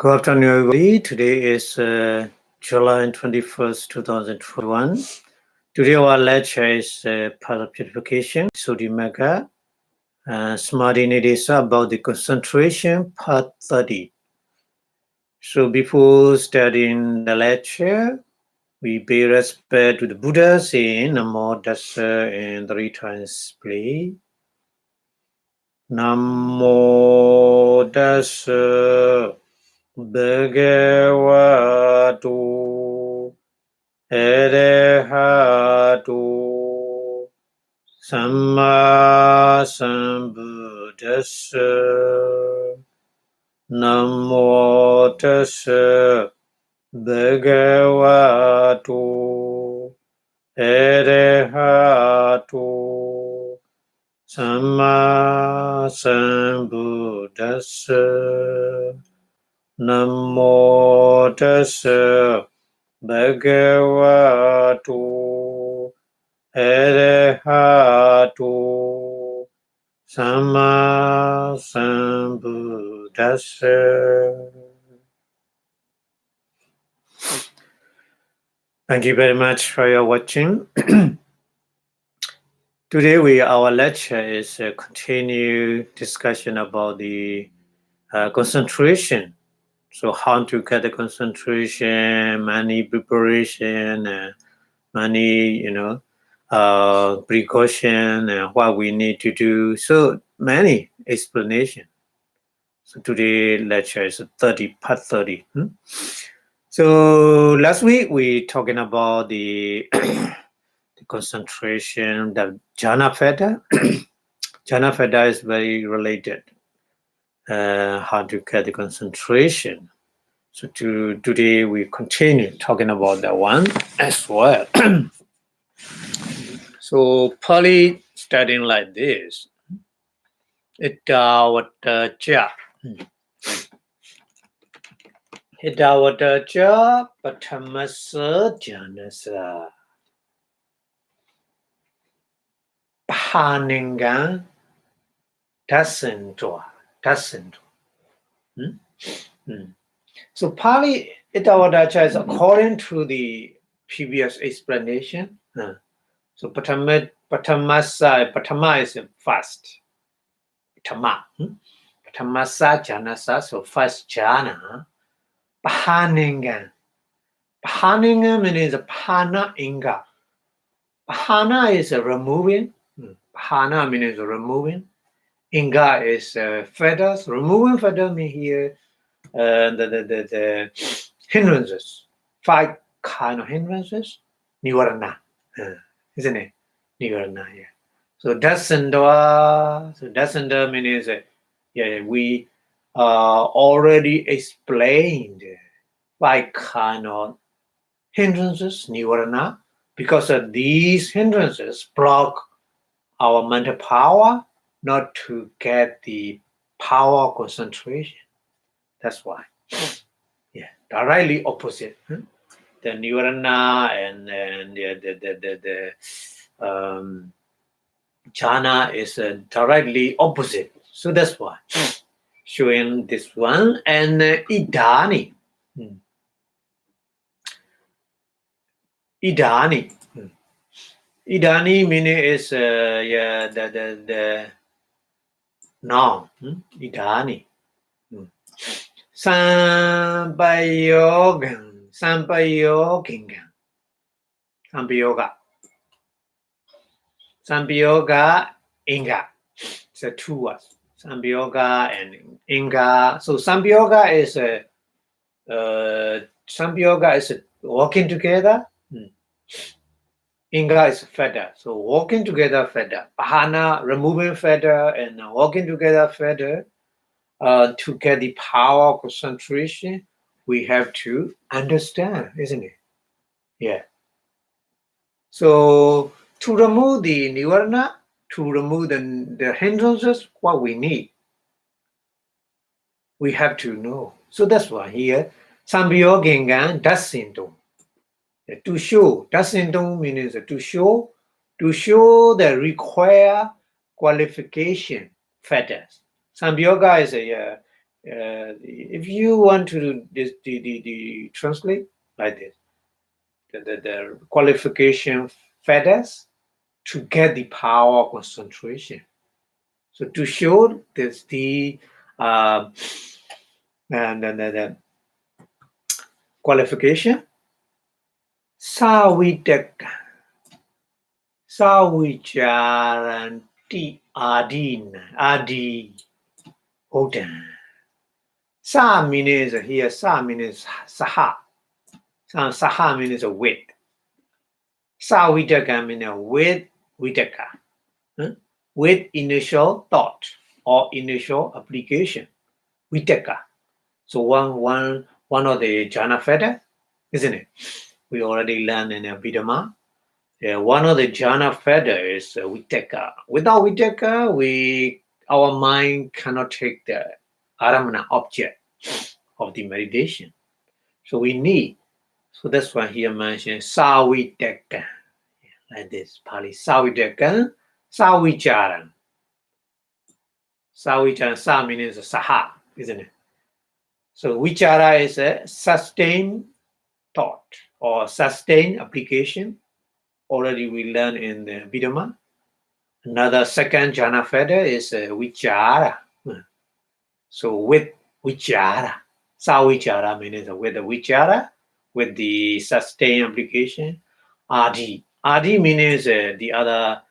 Good afternoon, everybody. Today is July 21st, 2021. Today our lecture is part of purification, Sudimaka, Samadhi Nidesa about the concentration, part 30. So before starting the lecture, we pay respect to the Buddha saying Namo Tassa and 3 times please. Namo Tassa Bhagavato Arahato Samma Sambuddhassa Namo Tassa Bhagavato Arahato Samma Sambuddhassa Namo Tassa Bhagavato Arahato Samma Sambuddhassa. Thank you very much for your watching. Today our lecture is a continued discussion about the concentration. So how to get the concentration, money preparation, money, precaution, what we need to do. So many explanation. So today lecture is part 30. So last week we talking about the the concentration, the jhana fetter. Jhana fetter is very related. How to get the concentration. So today we continue talking about that one as well. So Pali studying like this. Itawataja. Itawataja patamasa janasa. Pahaninga dasendwa. So Pali Itawadacha is according to the previous explanation. So Patama is first. Patamasa Janasa, so first jhana. Pahaninga. Pahaninga means Pahana Inga. Pahana is removing. Pahana means removing. Inga is feathers. Removing feather means here the hindrances. 5 kind of hindrances. Nivarana. Isn't it? Nivarana, yeah. So dasandava. So dasandava means we already explained 5 kind of hindrances, nivarana, because of these hindrances block our mental power not to get the power concentration. That's why. Yeah, directly opposite. The nivarana and the jhana is directly opposite. So that's why. Showing this one and idani. Idani. Idani meaning is the noun. Idani. Sampayogan. Sampayoga inga. So 2 words. Sampayoga and inga. So sampayoga is walking together. Inga is feather. So walking together feather. Pahana, removing feather and walking together feather. To get the power concentration, we have to understand, isn't it? Yeah. So to remove the nivarana, to remove the hindrances, what we need, we have to know. So that's why here, Sambhyogengan dasintum. To show, dasintum means to show the required qualification factors. Sambhyoga is If you want to do this, the translate like this, the qualification factors to get the power of concentration. So to show this the the qualification, Savitaka, Savicharanti Adi Odan. Sa means here, Sa means Saha. Saha means with. Savitaka means with Vitaka. With initial thought or initial application. Vitaka. So one of the jhana fetters, isn't it? We already learned in Abhidhamma. One of the jhana fetters is Vitaka. Without Vitaka, our mind cannot take the aramana object of the meditation. So we need. So that's why here mentioned Savitaka. Like this, Pali. Savitaka, Savicharan. Savicharan, Sa means Saha, isn't it? So vichara is a sustained thought or sustained application. Already we learned in the Abhidhamma. Another second jhana fetter is vichara. So with vichara, savichara means with the vichara, with the sustained application. Adi. Adi means the other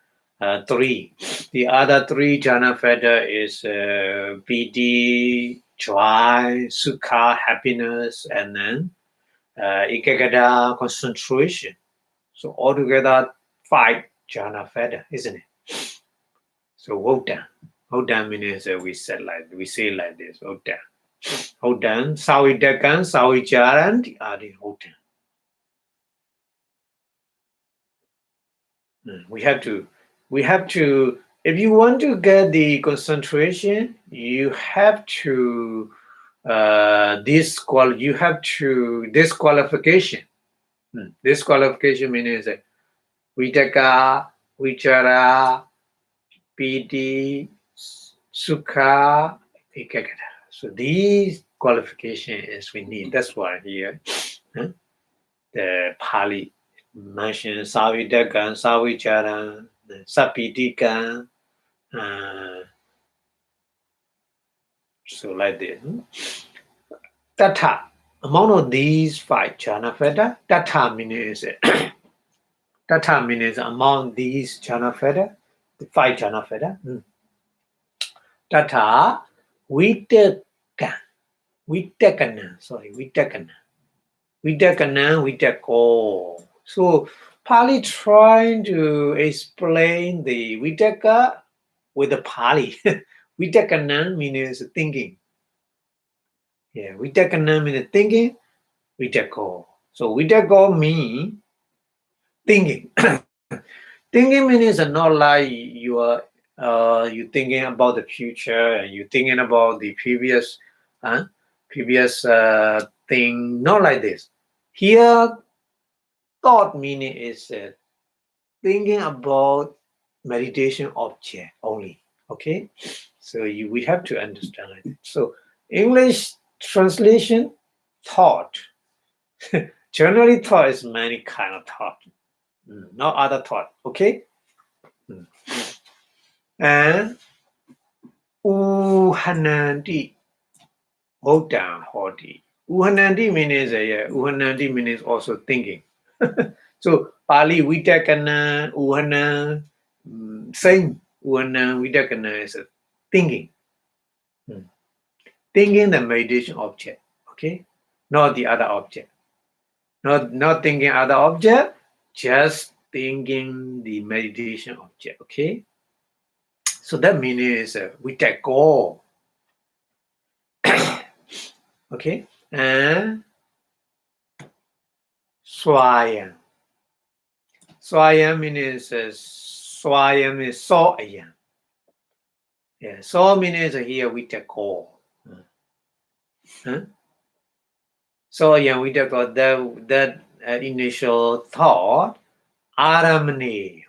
three. The other three jhana fetter is piti, joy, sukha, happiness, and then ekagata, concentration. So altogether 5 jhana fetter, isn't it? So Vodan. Vodan means we say like this. Vodan. Vodan, Savidakan, Savicharan, Adi Vodan. We have to, if you want to get the concentration, you have to disqualification. Disqualification means vitaka, vichara, piti, sukha, ekagata. So these qualification is we need. That's why here the Pali mentioned Savidakan, Savicharan, Sapitikan. So like this. Tatha. Among of these 5 jhana fetters, Tatha means Tatha means among these jhana fetters, the 5 jhana fetters. Tatha Vitakana. Vitako. So Pali trying to explain the Vitaka with the Pali. Vitakana means thinking. Yeah, Vitakana means thinking. Vitako. So Vitako means thinking. Thinking means not like you thinking about the future and you thinking about the previous thing. Not like this. Here, thought meaning is thinking about meditation object only. Okay, so we have to understand it. So English translation, thought. Generally, thought is many kind of thought, not other thought. Okay, and uhananti, Vodan hoti. Uhananti means also thinking. So Pali Vitakana, Uhana, same. Uhana Vitakana is thinking. Thinking the meditation object. Okay, not the other object. Not thinking other object, just thinking the meditation object. Okay, so that means we take go. Okay, and swayam. Swayam means swayam is so ayam. Yeah, so means here we take go. So yeah, we talk about that initial thought, aramani.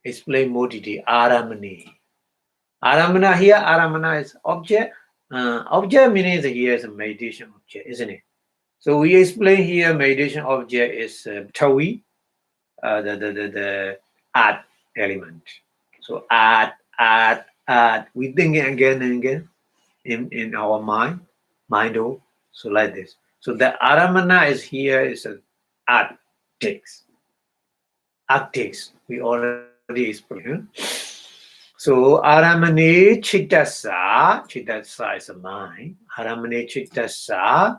Explain more detail. Aramani. Aramana here, aramana is object. Object meaning here is a meditation object, isn't it? So we explain here meditation object is Tawi, the art element. So art. We think it again and again in our mind. So like this. So the aramana is here is an art text. We already explained. So aramane chittasa is a mind. Aramane chittasa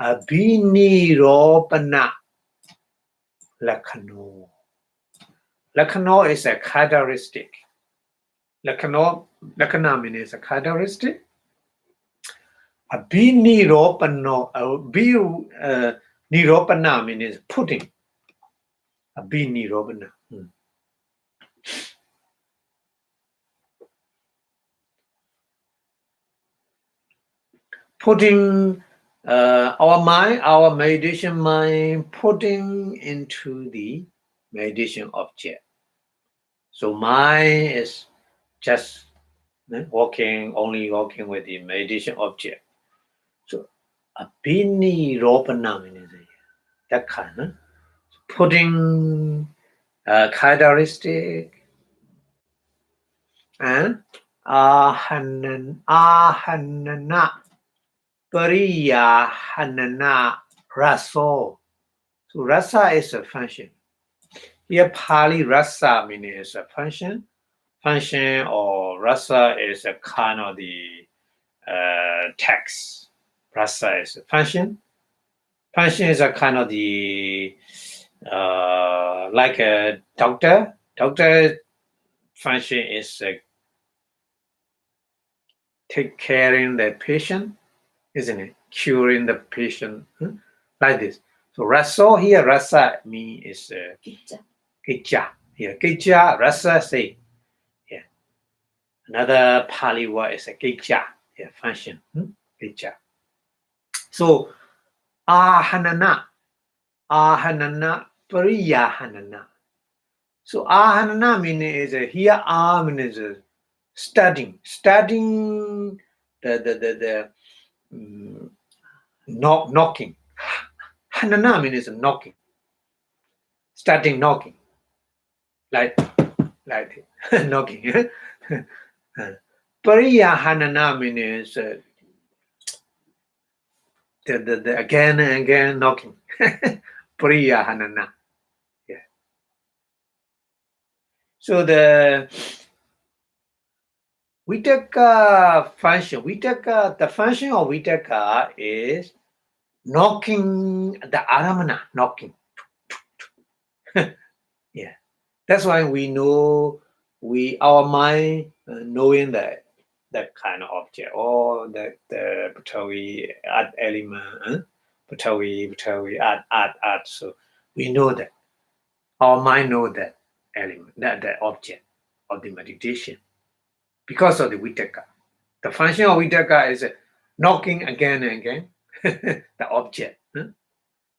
abhiniropana lakhano. Lakhano is a characteristic. Lakhana means a characteristic. Abhiniropano. Niropana means putting. Abhiniropana. Putting our mind, our meditation mind, putting into the meditation object. So mind is just only walking with the meditation object. So abhiniropana means that kind of putting characteristic and ahanana pariyahanana raso. So rasa is a function. Here Pali rasa means a function. Function or rasa is a kind of the text. Rasa is a function. Function is a kind of the like a doctor. Doctor function is take caring the patient, isn't it? Curing the patient, like this. So rasa here, rasa mean is Gija. Here, Gija, rasa say. Yeah. Another Pali word is a Gija. Yeah, function. Gija. So ahanana, pariyahanana. So ahanana meaning is here means studying the knocking. Hanana means knocking. Starting knocking. Like knocking. Pariyahanana means the again and again knocking. Pariyahanana. Yeah. So the Vitaka function. The function of Vitaka is knocking the aramana, knocking. Yeah. That's why we know our mind knowing that kind of object or the Patavi art element, Patavi art. So we know that our mind know that element, that object of the meditation because of the Vitaka. The function of Vitaka is knocking again and again the object.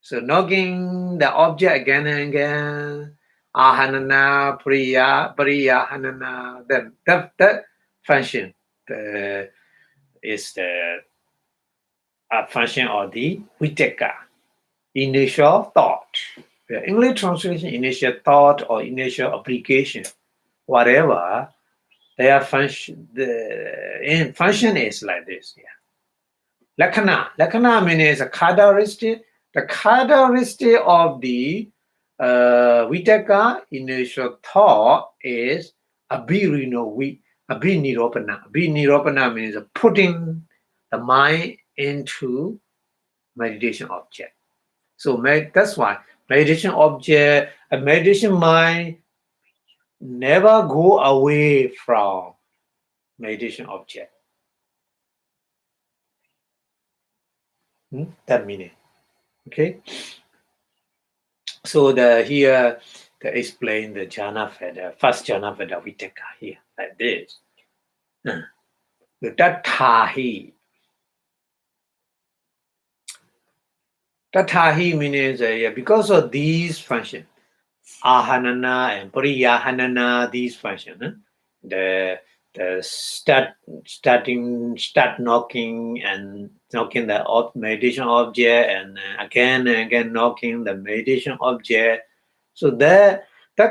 So knocking the object again and again. Ahanana, Pariya, Hanana. Then that function is the function of the Vitaka, initial thought. The English translation, initial thought or initial application, whatever. Their function, the function is like this. Yeah. Lakhana means a characteristic. The characteristic of the Vitaka initial thought is abhiniropana. Abhiniropana means putting the mind into meditation object. So that's why meditation object, a meditation mind never go away from meditation object. That meaning. Okay. So here to explain the jhana veda, first jhana veda Vitaka here like this. The Tatahi means because of these functions, ahanana and pariyahanana, these functions, the start knocking and knocking the meditation object, and again and again knocking the meditation object. So that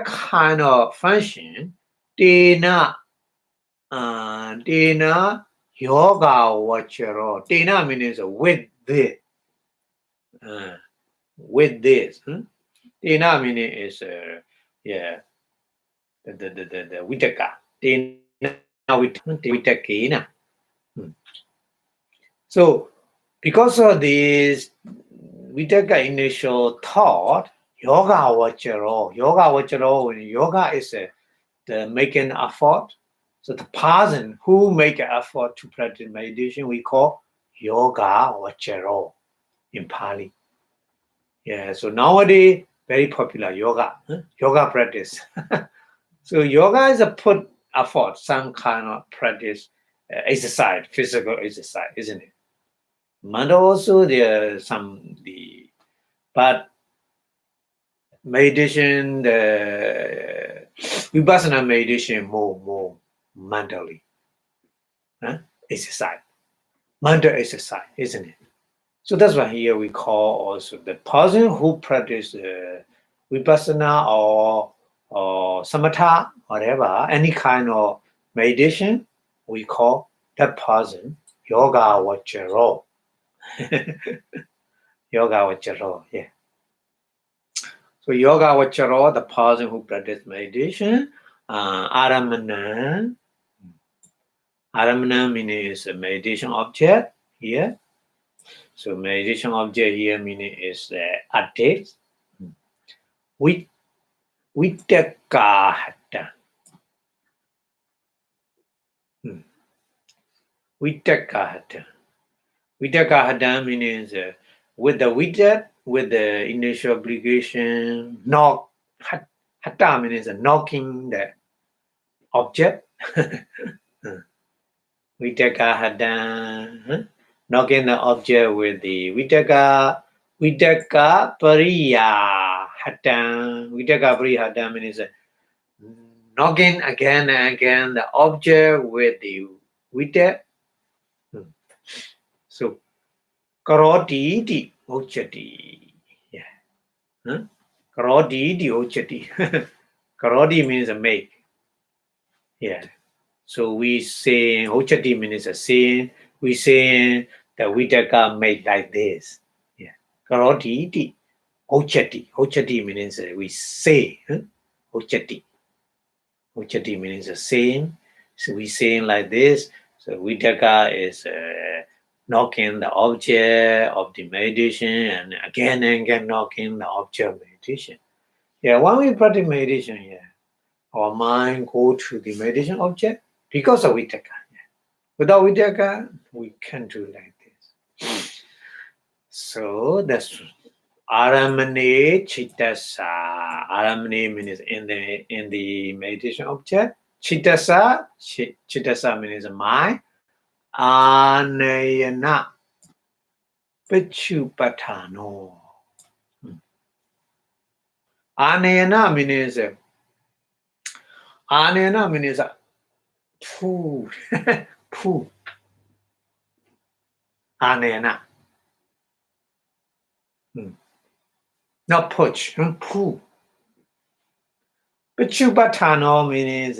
kind of function, Tena yoga vacharo. Tena means with this. With this. Tena meaning is yeah, the vitaka. Tena vitakena. So because of this vitaka initial thought, yoga vacharo, when yoga is the making effort. So the person who make an effort to practice meditation, we call yoga vacharo in Pali. Yeah, so nowadays very popular yoga practice. So yoga is a put effort, some kind of practice, exercise, physical exercise, isn't it? But also there are but meditation, the Vipassanā meditation more mentally, exercise, mental exercise, isn't it? So that's why here we call also the person who practice Vipassana or Samatha, whatever, any kind of meditation, we call that person yoga vacharo. Yoga vacharo, yeah. So yoga vacharo, the person who practice meditation, aramana. Aramana means a meditation object here. So meditation object here meaning is addict. Vitakahata. Vitakahata. Vitakahata means with the vitak, with the initial obligation, knock. Hata means knocking the object. Vitakahata. Knocking the object with the vitaka pariyahata. Vitaka pariyahata means knocking again and again the object with the vitak. So karoti iti ochati. Yeah. Karoti iti ochati. Karoti means a make. Yeah. So we say ochati means a saying. We say the vitaka made like this. Yeah. Karoti iti ochati. Ochati means we say. Ochati. Ochati means a saying. So we saying like this. So vitaka is knocking the object of the meditation and again knocking the object of meditation. Yeah, when we practice meditation, yeah, our mind go to the meditation object because of vitaka. Yeah. Without vitaka, we can't do like this. So that's aramane chittasa. Aramane means in the meditation object. Chittasa means mind. Anayana Pichupatano. Anayana means food. Food. Anayana. Not push. Poo. Pichupatano means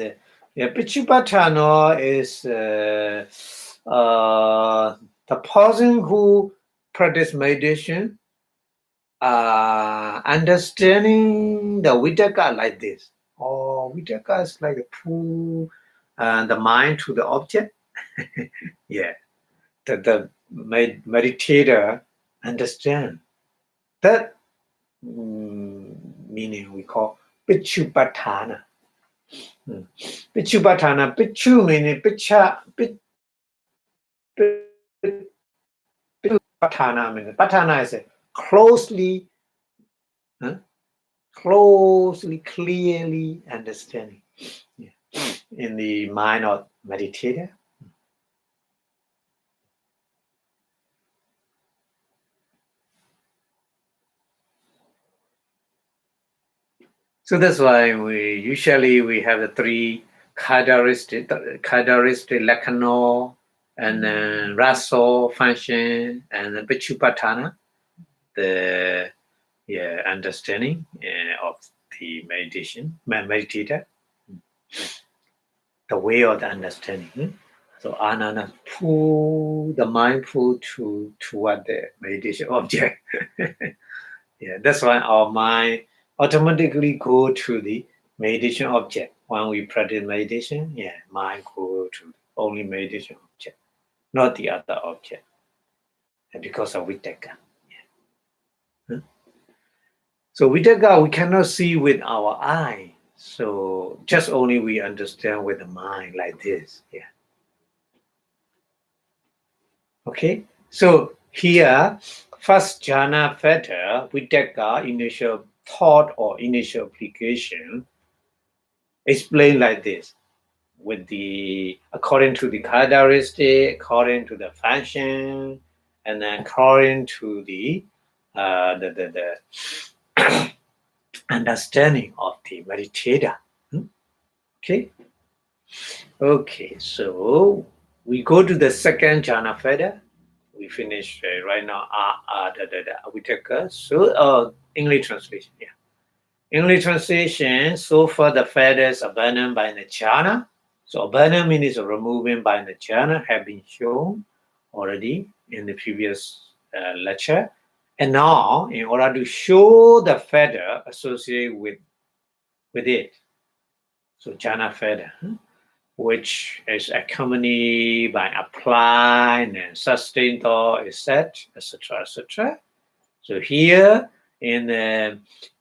Pichupatano is the person who practice meditation, understanding the vitaka like this. Oh, vitaka is like a pull the mind to the object. Yeah, the meditator understand that meaning we call Pichupatana. Pichupatana. Pichu meaning picha. Patana means patana is a closely, clearly understanding in the mind of meditator. So that's why we usually have the three characteristic, lakkhana, and then raso, function, and then Vipassanā, the understanding of the meditation, meditator, the way of the understanding. So anana pull the mind pull toward the meditation object. That's why our mind automatically go to the meditation object. When we practice meditation, mind go to only meditation object, not the other object. And because of Vitaka. So Vitaka we cannot see with our eye. So just only we understand with the mind like this. Okay. So here, first jhana fetter, Vitaka, initial thought or initial application, explained like this, with the according to the characteristic, according to the function, and then according to the understanding of the meditator. Okay, so we go to the second jhana fetter. We finish right now. Vitaka. So English translation. English translation. So far the fetters abandoned by the jhana. So abandonment is removing by the jhana have been shown already in the previous lecture. And now, in order to show the fetter associated with it, so jhana fetter, which is accompanied by applied and sustained thought, etc., etc. So here in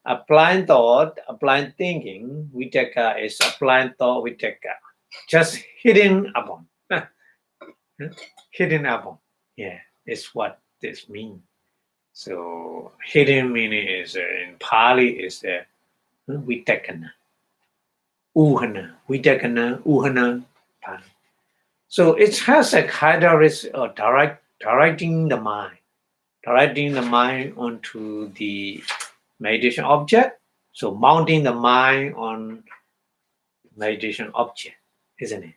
applied thought, applied thinking, Vitaka is applied thought Vitaka, just hidden upon. Hidden upon, is what this means. So hidden meaning is in Pali is Vitakana. Uhana, Vitakana, Uhana, Pali. So it has a characteristic of directing the mind onto the meditation object. So mounting the mind on meditation object, isn't it?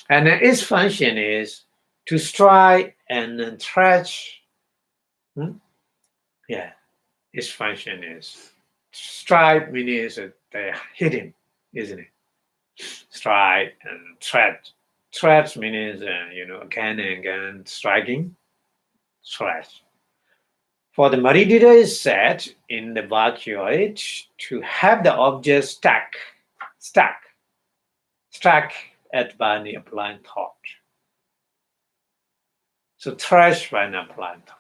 And its function is to strike and stretch. Its function is strike meaning is they're hidden, isn't it? Strike and stretch. Stretch means again and again striking. Stretch. For the meditator is said in the Vakya to have the object stuck at by the applied thought. So trash by an applied thought.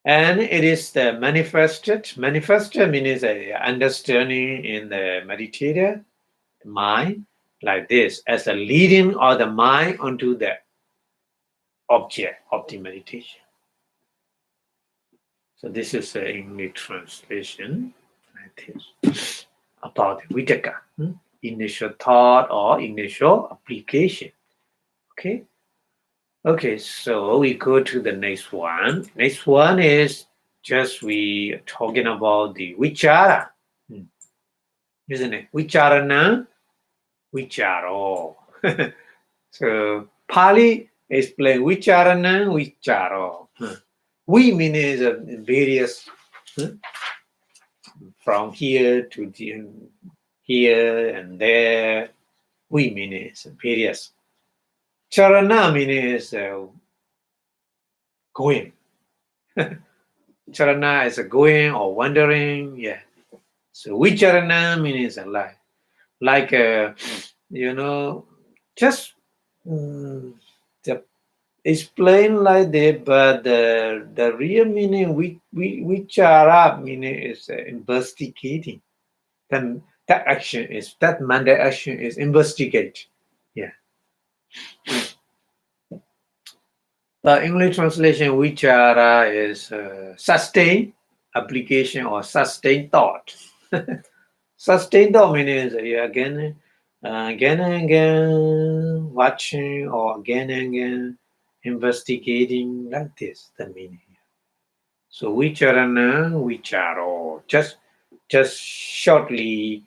And it is the manifested means understanding in the meditator mind like this as a leading of the mind onto the object of the meditation. So this is the English translation like this about the Vitaka, initial thought or initial application. Okay, so we go to the next one. Next one is just we talking about the vichara, isn't it? Vicharana, vicharo. So Pali explain vicharana, vicharo. We means various from here to here and there. We means various. Charana means going. Charana is going or wandering. So vicharana means like just explain like that, but the real meaning vichara meaning is investigating. Then that mandate action is investigate. The English translation vichara is sustained application or sustained thought. Sustained thought means again and again watching or again and again investigating like this, the meaning. So vicharana, vicharo, just shortly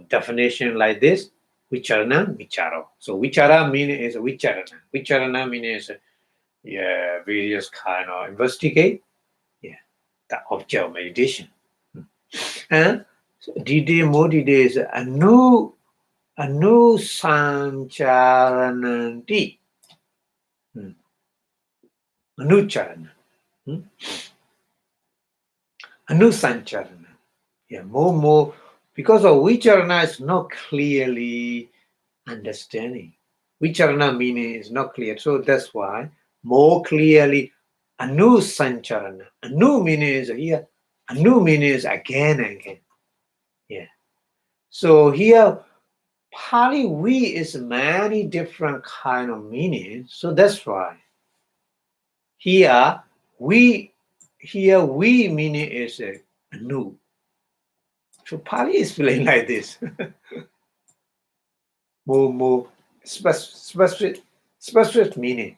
definition like this: vicharana, vicharo. So vichara meaning is vicharana. Vicharana meaning is various kind of investigate. Yeah, the object of meditation. And more detail is anu sancharananti. Anucharana. Anusancharana. Yeah, more because of vicharana is not clearly understanding. Vicharana meaning is not clear. So that's why more clearly anusancharana. Anu meaning is here. Anu meaning is again and again. Yeah. So here Pali we is many different kind of meaning. So that's why here we meaning is anu. So Pali is feeling like this. more specific meaning.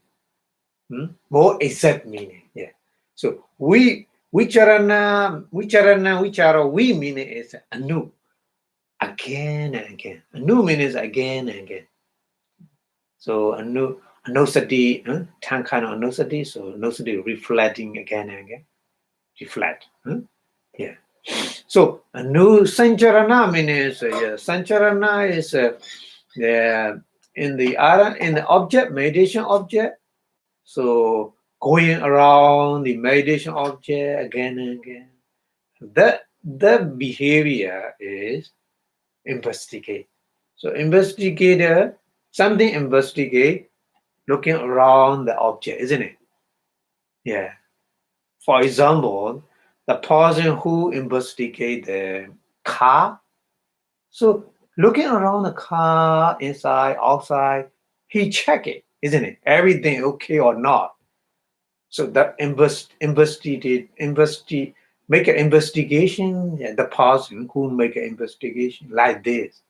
More exact meaning. Yeah. So vicharana, we meaning is anu. Again and again. Anu means again and again. So anusati, ten kind of anusati. So anusati reflecting again and again. Reflect. Yeah. So anu sancharana means sancharana is in the object, meditation object. So going around the meditation object again and again. The behavior is investigate. So investigate, looking around the object, isn't it? Yeah. For example, the person who investigate the car. So looking around the car, inside, outside, he check it, isn't it? Everything okay or not? So that make an investigation. Yeah, the person who make an investigation like this.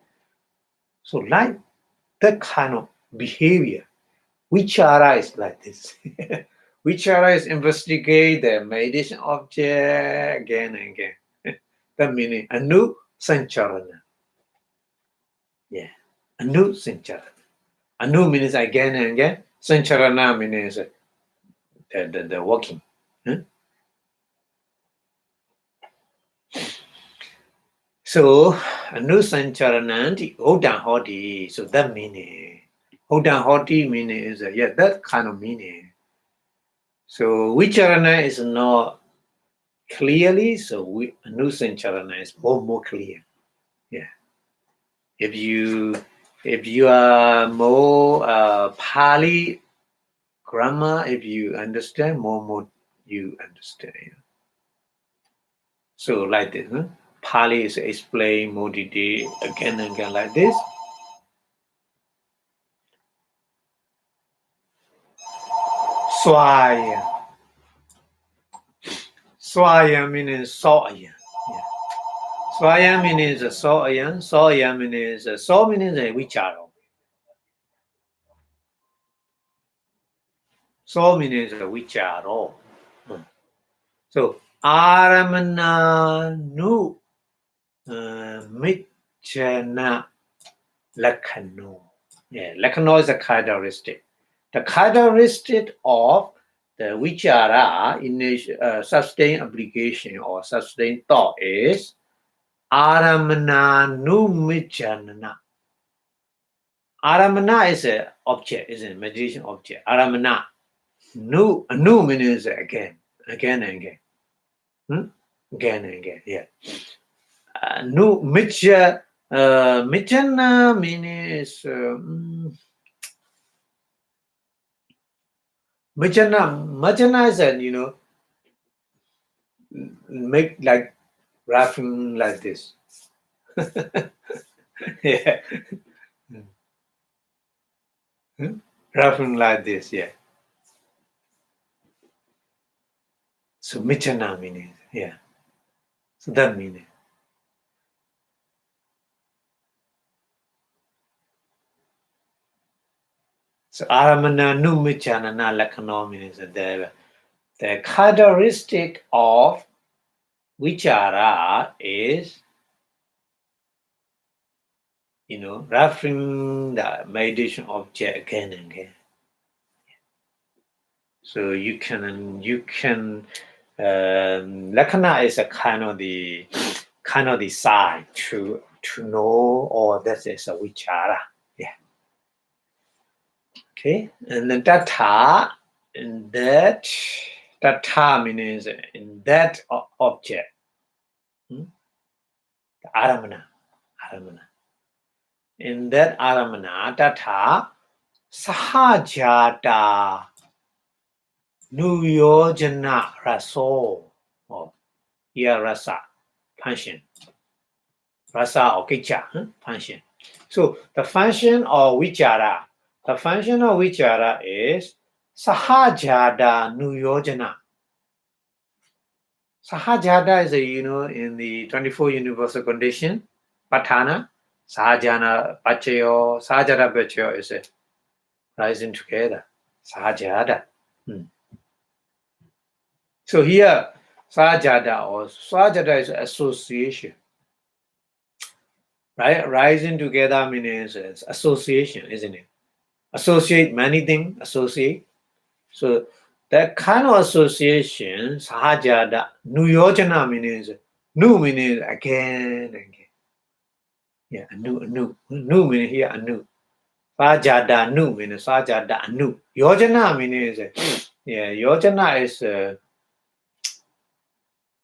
So like that kind of behavior, vichara is like this. Vichara is investigate the meditation object again and again. That meaning anu sancharana. Yeah, anu sancharana. Anu means again and again. Sancharana means the walking. So anu sancharananti odan hoti. So that meaning odan hoti meaning is that kind of meaning. So vicharana is not clearly. So anu sancharana is more clear. Yeah. If you are more Pali grammar, if you understand more you understand. So like this, Pali is explained more detail again and again like this. Swaya. Swaya means soya. Yeah. Swaya means soya. Soya means vicharo. So means vicharo. So aramana nu michana lakhano. Yeah, lakhano is a characteristic. The characteristic of the vichara in sustained application or sustained thought is aramana nu michanana. Aramana is an object, is a meditation object. Aramana. Nu means again and again. Again and again, yeah. Nu michana means Machana is make like laughing like this. Yeah. Laughing like this, yeah. So Michana meaning, yeah. So that meaning. So Aramana nu Michana na Lakano means the characteristic of vichara is referring the meditation object again and again. So you can lakkhana is a kind of the sign to know, or that is a vichara. Yeah. Okay, and then tatha, and that tatha means in that object. Aramana. In that aramana, tatha sahajata nuyojana raso, or here rasa, function. Rasa or kicha, function. So the function of vichara is sahajada nuyojana. Sahajada is in the 24 universal condition, patthana, sahajana pachayo, sahajada pachayo is rising together. Sahajada. So here, sahajada is association. Right? Rising together means association, isn't it? Associate many things, associate. So that kind of association, sahajada, nuyojana means again and again. Yeah, anu. Nu means here anu. Sahajada nu means sahajada anu. Yojana means yojana is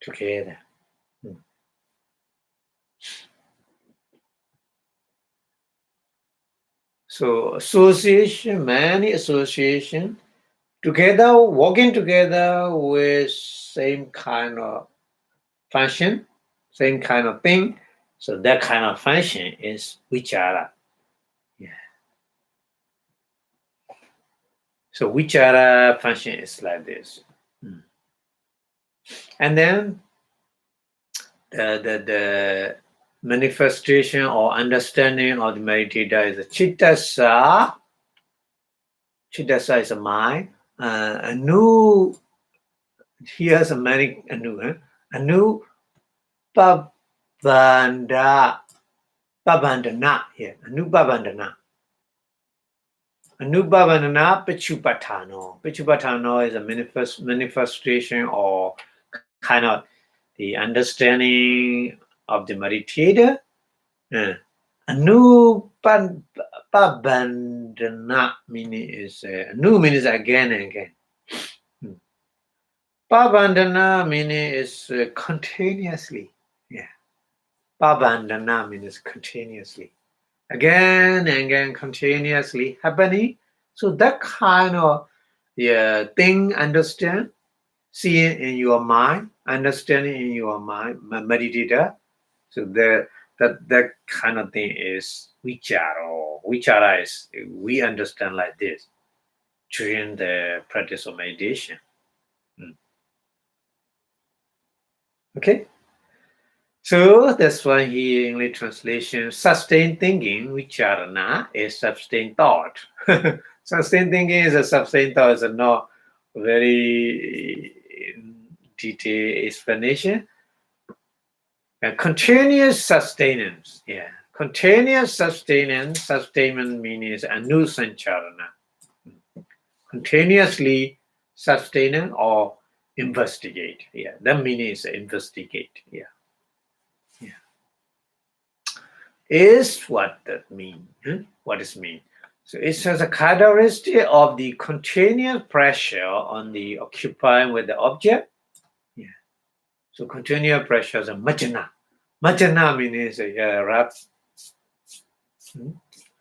together. So association, many association, together, working together with same kind of function, same kind of thing. So that kind of function is vichara. Yeah. So vichara function is like this. And then the manifestation or understanding of the meditator is a chittasa. Chittasa is a mind. Anu, here's a many anu. Anu pabandana here. Anu pabandana. Anu pabandana pichupatano. Pichupatano is a manifestation or kind of the understanding of the meditator. Anu pabandana meaning is anu means again and again. Pabandana meaning is continuously. Yeah. Pabandana means continuously. Again and again, continuously happening. So that kind of thing, understand, seeing in your mind, understanding in your mind, meditator. So that kind of thing is vichara. Vichara is, we understand like this during the practice of meditation. Okay? So that's why here in English translation, sustained thinking, vicharana, is sustained thought. Sustained thinking is a sustained thought, is a not very detailed explanation. And continuous sustenance, yeah. Continuous sustainment means anusancharana. Continuously sustaining or investigate. Yeah, that means investigate. Yeah. Is what that mean? What does it mean? So it says a characteristic of the continuous pressure on the occupying with the object. Yeah. So continuous pressure is a majana. Majana means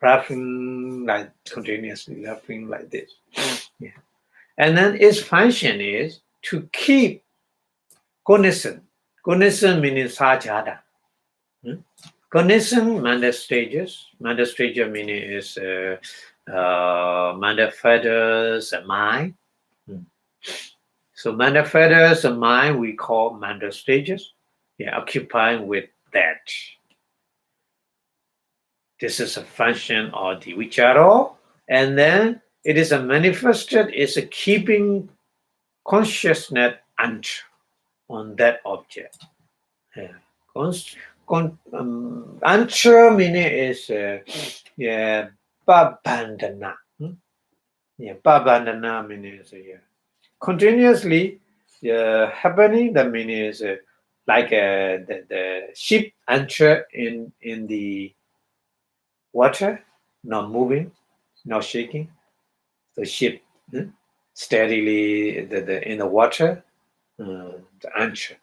wrapping like continuously, wrapping like this. Yeah. And then its function is to keep cognizant. Cognizant means sajada. Cognizant manda stages. Manda stage meaning is manda feathers and mind. So manda feathers and mind we call manda stages. Yeah, occupying with that. This is a function of the vichara, and then it is a manifested, is a keeping consciousness on that object. Yeah. Antra meaning is yeah, babandana. Yeah, babandana meaning is continuously happening. The meaning is like the ship anchor in the water, not moving, not shaking. The ship steadily in the water, the anchor,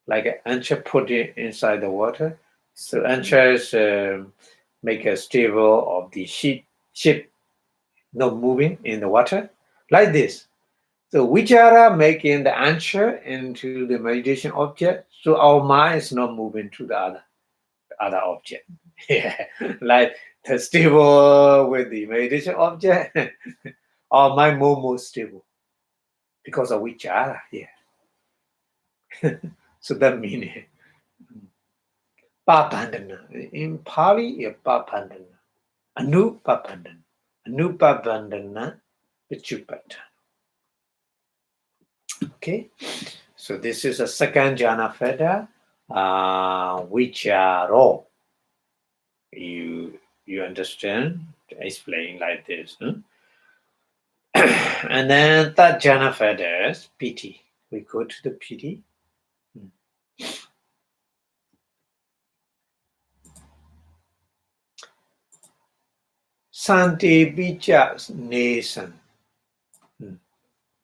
like an anchor put it inside the water. So anchors make a stable of the ship not moving in the water, like this. So vichara making the anchor into the meditation object, so our mind is not moving to the other object. Yeah, like the stable with the meditation object, our mind more stable because of vichara. Yeah, so that means papandana. In Pali, papandana. Anupapandana. Anupapandana vichupata. Okay, so this is a second jhana feather, vicharo. You understand? Explain like this. And then that jhana feathers, piti. We go to the piti. Sante bicha nesan.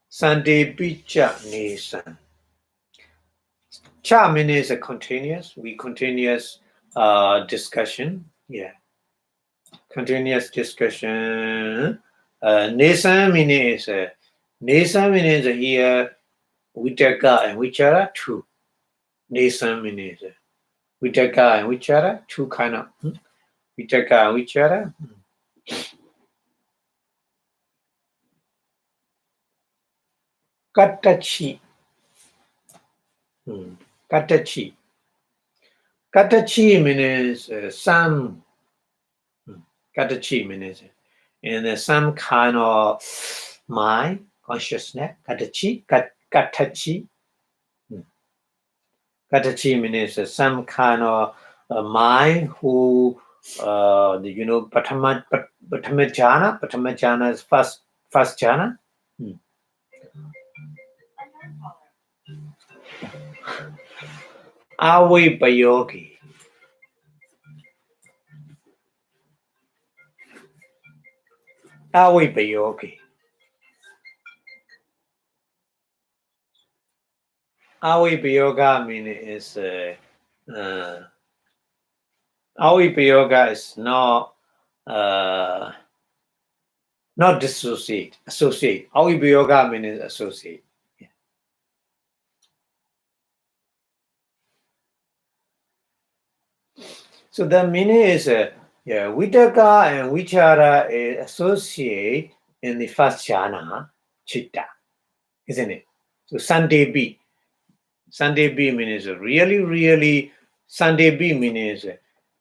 Sante bicha nesan. Cha means a continuous. We continuous discussion. Yeah. Continuous discussion. Nesan means here Vitaka and Vichara two. Nesan means Vitaka and Vichara two kind of Vitaka and Vichara. Katachi. Katachi. Katachi means some. Katachi means in some kind of mind consciousness. Katachi. Katachi. Katachi means some kind of mind who Patama jhana is first jhana. Avipayogi. Avipayogi. Avipayoga means avipayoga is not dissociate. Associate. Avipayoga means associate. Yeah. So the meaning is Vitaka and Vichara is associate in the first jhana, chitta, isn't it? So Sunday B. Sunday B means really, Sunday B means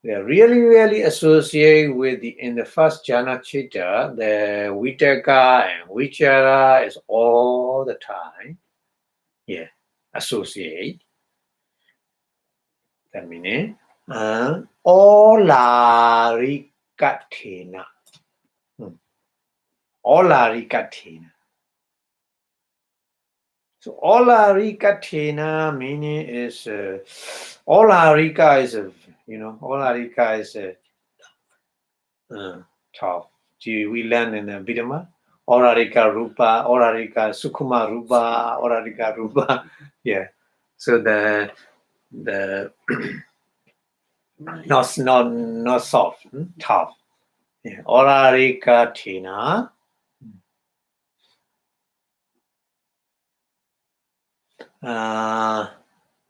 they are really associate with in the first jhana chitta, the Vitaka and Vichara is all the time. Yeah, associate. That meaning Olarikathena. Olarikathena. So Olarikathena meaning is Olarika is Olarika is tough. We learn in Abhidhamma. Olarika Rupa, Olarika Sukhuma Rupa, Olarika Rupa. Yeah. So the not soft, tough. Yeah. Olarikathena.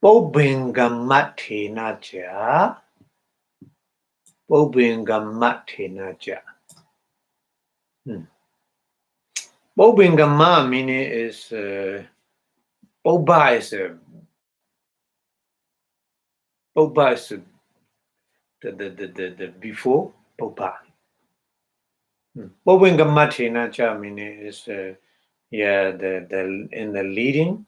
Bobingamathena ja. Bobingamathena ja. Bobingama meaning is Boba is the before Boba. Bobingamathena ja meaning is the in the leading.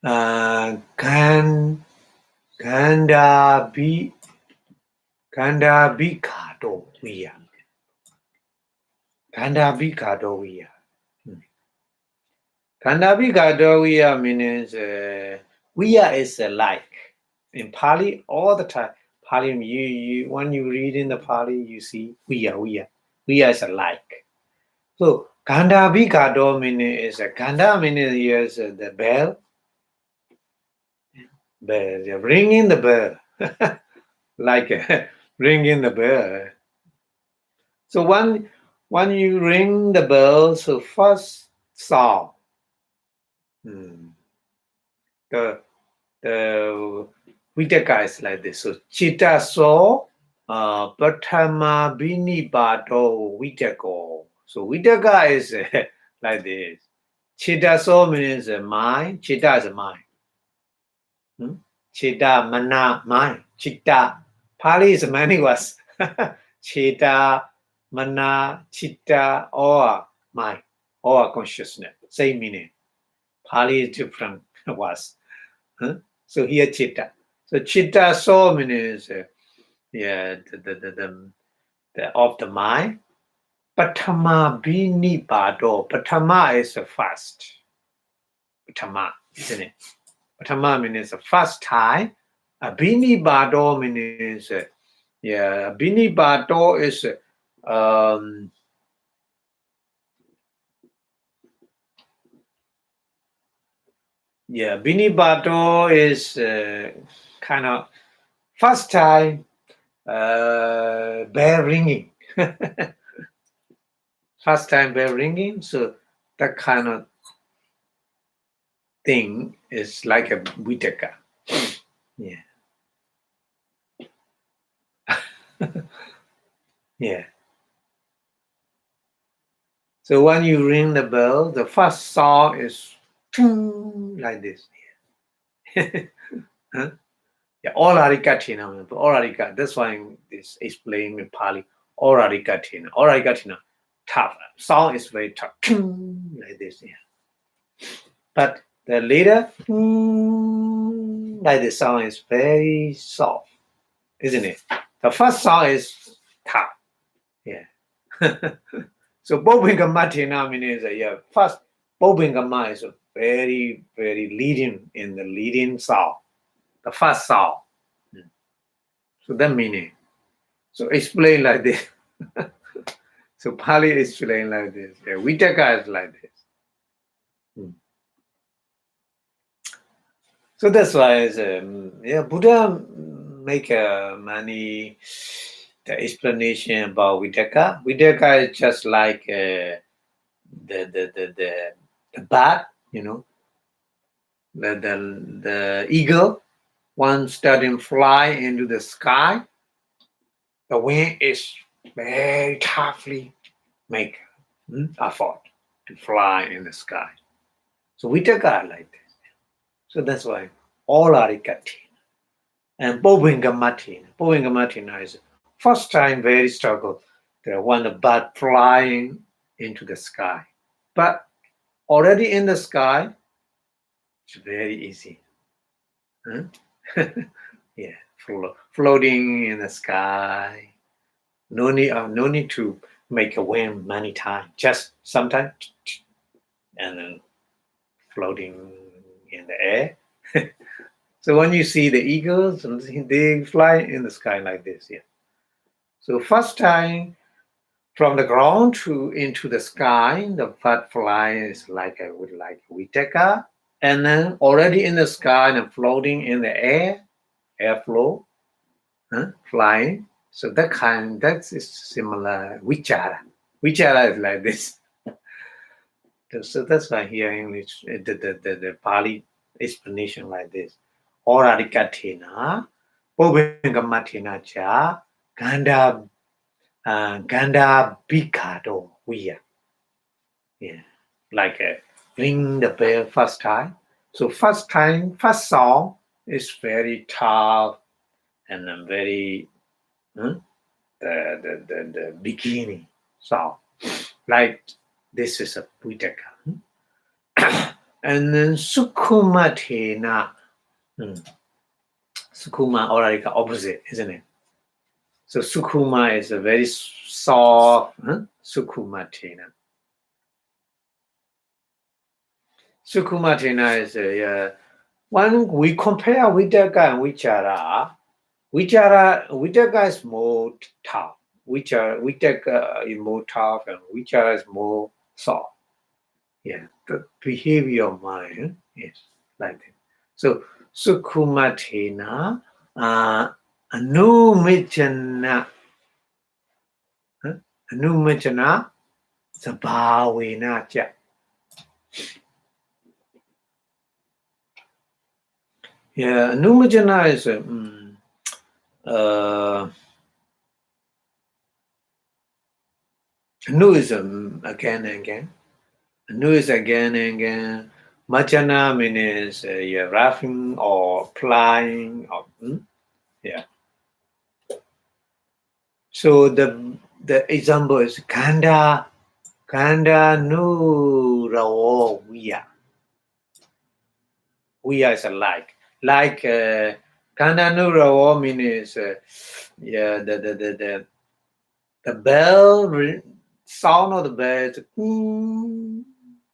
Gandhabikato Viya. Gandhabikato Viya. Gandhabikato Viya means Viya is like. In Pali, all the time, Pali, you when you read in the Pali, you see Viya is a like. So Gandhabikato means Gandha means is the bell, ringing the bell, like ringing the bell. So when you ring the bell, so first sound, the Vitaka is like this. So Chitta so Patama Bini Bato Vitako. So Vitaka is like this. Chitta so means mind. Chitta is mind. Chitta mana mind. Chitta. Pali is many words. Chitta, mana, chitta, or mind, or consciousness. Same meaning. Pali is different words. So here chitta. So chitta so means the of the mind. Patama bini bado. Patama is the first. Patama, isn't it? Patama means the first time. Bini bado means bini bado is bini bado is kind of first time bell ringing. First time bell ringing, so that kind of thing is like a Vitaka. Yeah. Yeah. So when you ring the bell, the first sound is like this. Huh? Yeah, Orarikatina. Orarika. That's why this is playing in Pali. Orarikatina. Orarikatina. Tough. Sound is very tough. Like this. Yeah. But the later, like the sound is very soft, isn't it? The first sound is tough. Yeah. So Bobingamatina means first Bobingama is a very, very leading in the leading sound. The first sound. So that meaning. So explain like this. So Pali explain like this. Yeah, Vitaka is like this. So that's why Buddha make many the explanation about Vitaka. Vitaka is just like the bat, the eagle. One starting fly into the sky. The wing is very toughly make effort to fly in the sky. So Vitaka like this. So that's why all are Arikatina. And Bovingamatina is first time very struggle. The one the bird flying into the sky. But already in the sky, it's very easy. Yeah, floating in the sky. No need to make a wind many times. Just sometimes, and then floating in the air. So when you see the eagles, they fly in the sky like this. Yeah. So first time from the ground to into the sky, the bird flies like Vitaka, and then already in the sky and floating in the air, airflow, flying. So that is similar Vichara. Vichara is like this. So that's why here in English, the Pali explanation like this. Orarikatina, Bobingamatina cha, Ganda Bikado Viya. Yeah. Like ring the bell first time. So first song is very tough and then very the beginning song. Like this is a Vitaka. And then Sukhumathena. Sukhuma already opposite, isn't it? So Sukhuma is a very soft, Sukhumathena. Sukhumathena is when we compare Vitaka and Vichara is more tough. Vitaka is more tough and Vichara is more soft. Yeah, the behavior of mind is like that. So Sukhumathena, Anumijana, Anumijana, Sabhavena cha. Yeah, Anumijana is Anu is again and again. Anu is again and again. Machana means you're laughing or flying or yeah. So the example is Kanda nu rao viya. Viya is a like Kanda nu rao means yeah the bell sound of the bell is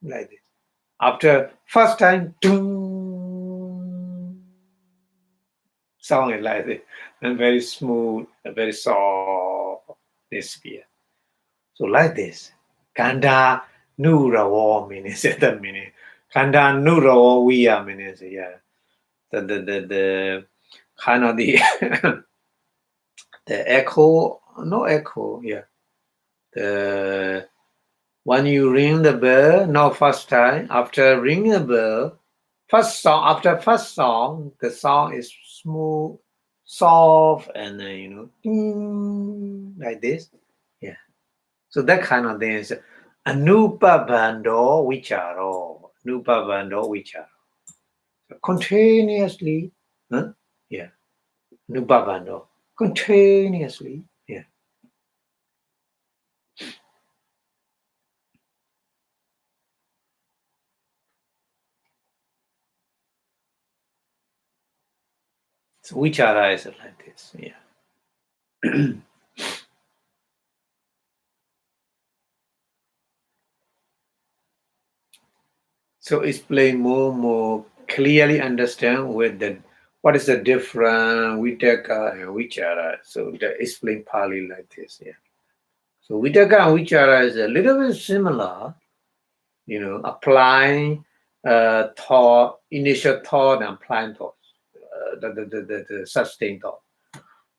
like this. After first time, sound is like this, and very smooth, and very soft. This beer. So like this, Kanda nu rawo means the meaning. Kanda nu rawo viya means yeah. The kind of the the echo, no echo, yeah. The when you ring the bell, no first time, after ringing the bell, after first song, the song is smooth, soft, and like this. Yeah. So that kind of thing is anupabando vicharo. Anupabando vicharo. So continuously, yeah. Anupabando. Continuously, yeah. So vichara is like this, yeah. So explain more clearly understand what is the difference Vitaka and Vichara. So explain Pali like this, yeah. So Vitaka and Vichara is a little bit similar, applying thought, initial thought and applying thoughts, the sustained thought.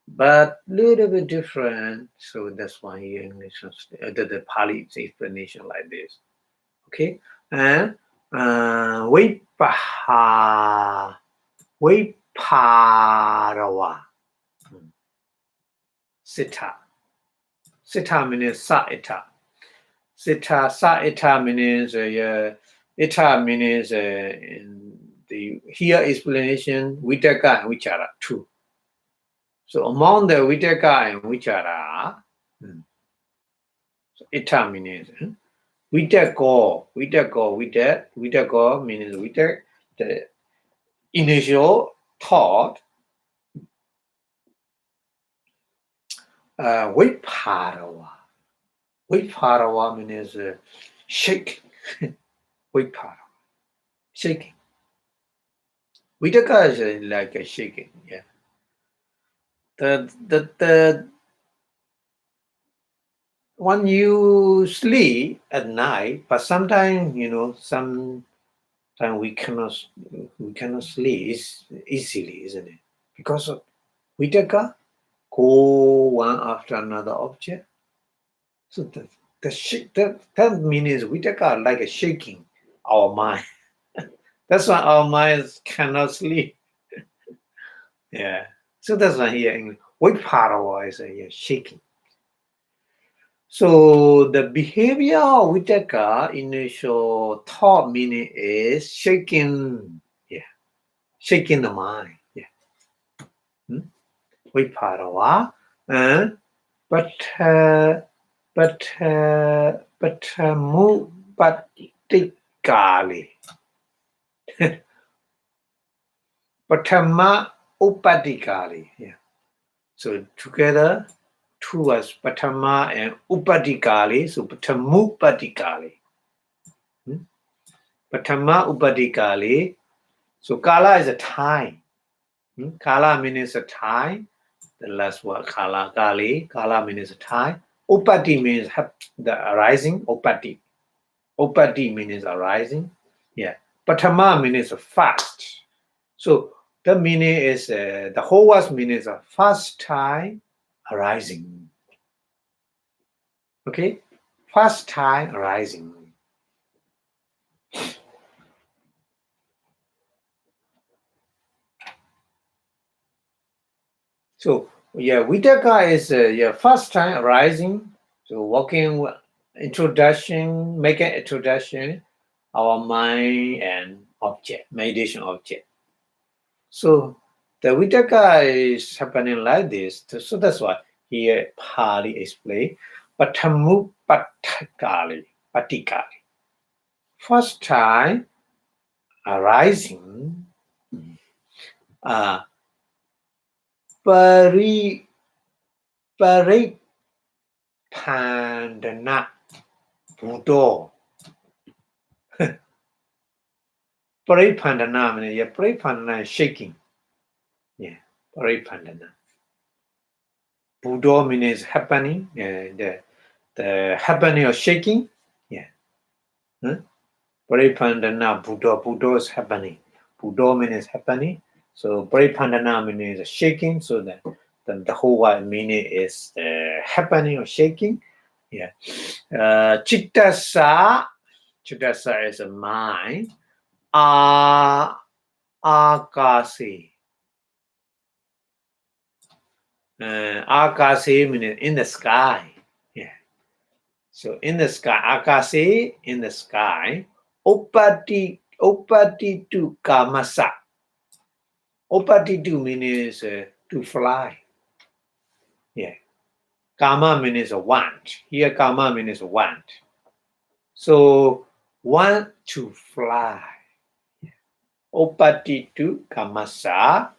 But little bit different, so that's why here English the Pali explanation like this. Okay, and Viparawa. Sita. Sita means sa-ita. Sita, sa-ita means, ita means, in the here explanation, Vitaka and Vichara, two. So among the Vitaka and Vichara, so ita means, Vitako means Vitak, the initial thought, Viparawa. Viparawa means shake. Viparawa. Shaking. Vitaka is like a shaking, yeah. The when you sleep at night, but sometimes sometimes we cannot sleep easily, isn't it? Because of Vitaka go one after another object. So that means Vitaka like a shaking our mind. That's why our minds cannot sleep. Yeah. So that's why here in Viparawa is shaking. So the behavior of Vitaka initial thought meaning is shaking, shaking the mind, Viparawa, but move, but tikali. Patama Upadikali. Yeah. So together, two was Patama and Upadikali. So Patamupadikali. Patama Upadikali. So Kala is a time. Kala means a time. The last word Kala, Kali. Kala means a time. Upati means the arising. Upati. Upati means arising. Yeah. Patama means fast. So the meaning is the whole word means a first time arising. Okay, first time arising. So yeah, Vitaka is first time arising. So walking introduction, making introduction, our mind and object, meditation object. So the Vitaka is happening like this. So that's why here Pali explain. Patamu patikali, patikali. First time arising, pari paripandana Buddha. Paripandana means paripandana is shaking. Yeah, paripandana. Buddha means happening. The happening of shaking. Yeah. Paripandana Buddha. Buddha is happening. Buddha means happening. So paripandana means shaking. So the whole word meaning is happening or shaking. Yeah. Chittasa is a mind. Akasi. Akasi means in the sky. Yeah. So in the sky, akasi in the sky. Opati tu kamasa. Opati tu means to fly. Yeah. Kama means a want. Here kama means a want. So want to fly. Opatitu kamasa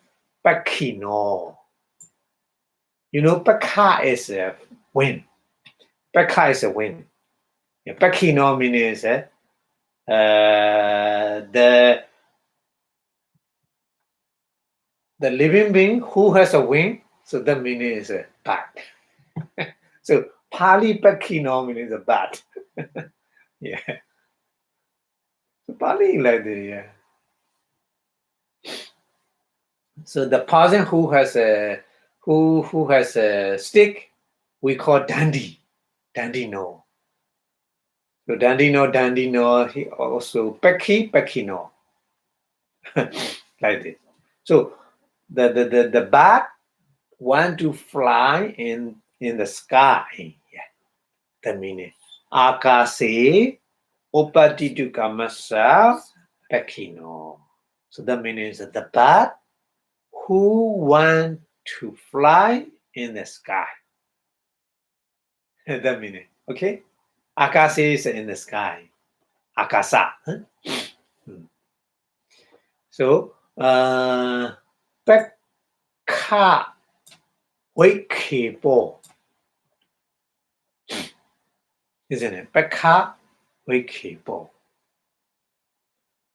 pakino. You know, paka is a wind. Paka is a wind. Yeah, pakino means the living being who has a wing. So that means a bat. So Pali pakino means a bat. Yeah. So Pali like the yeah. So the person who has a stick, we call dandy. Dandy no. So Dandino, he also Pekino. Like this. So the bat want to fly in the sky. Yeah, the meaning. Akase opatitu kamasa Pekino. So the meaning is the bat who want to fly in the sky. The meaning. Okay? Akase is in the sky. Akasa. Huh? So, Pekka Wakepo, isn't it? Pekka Wakepo.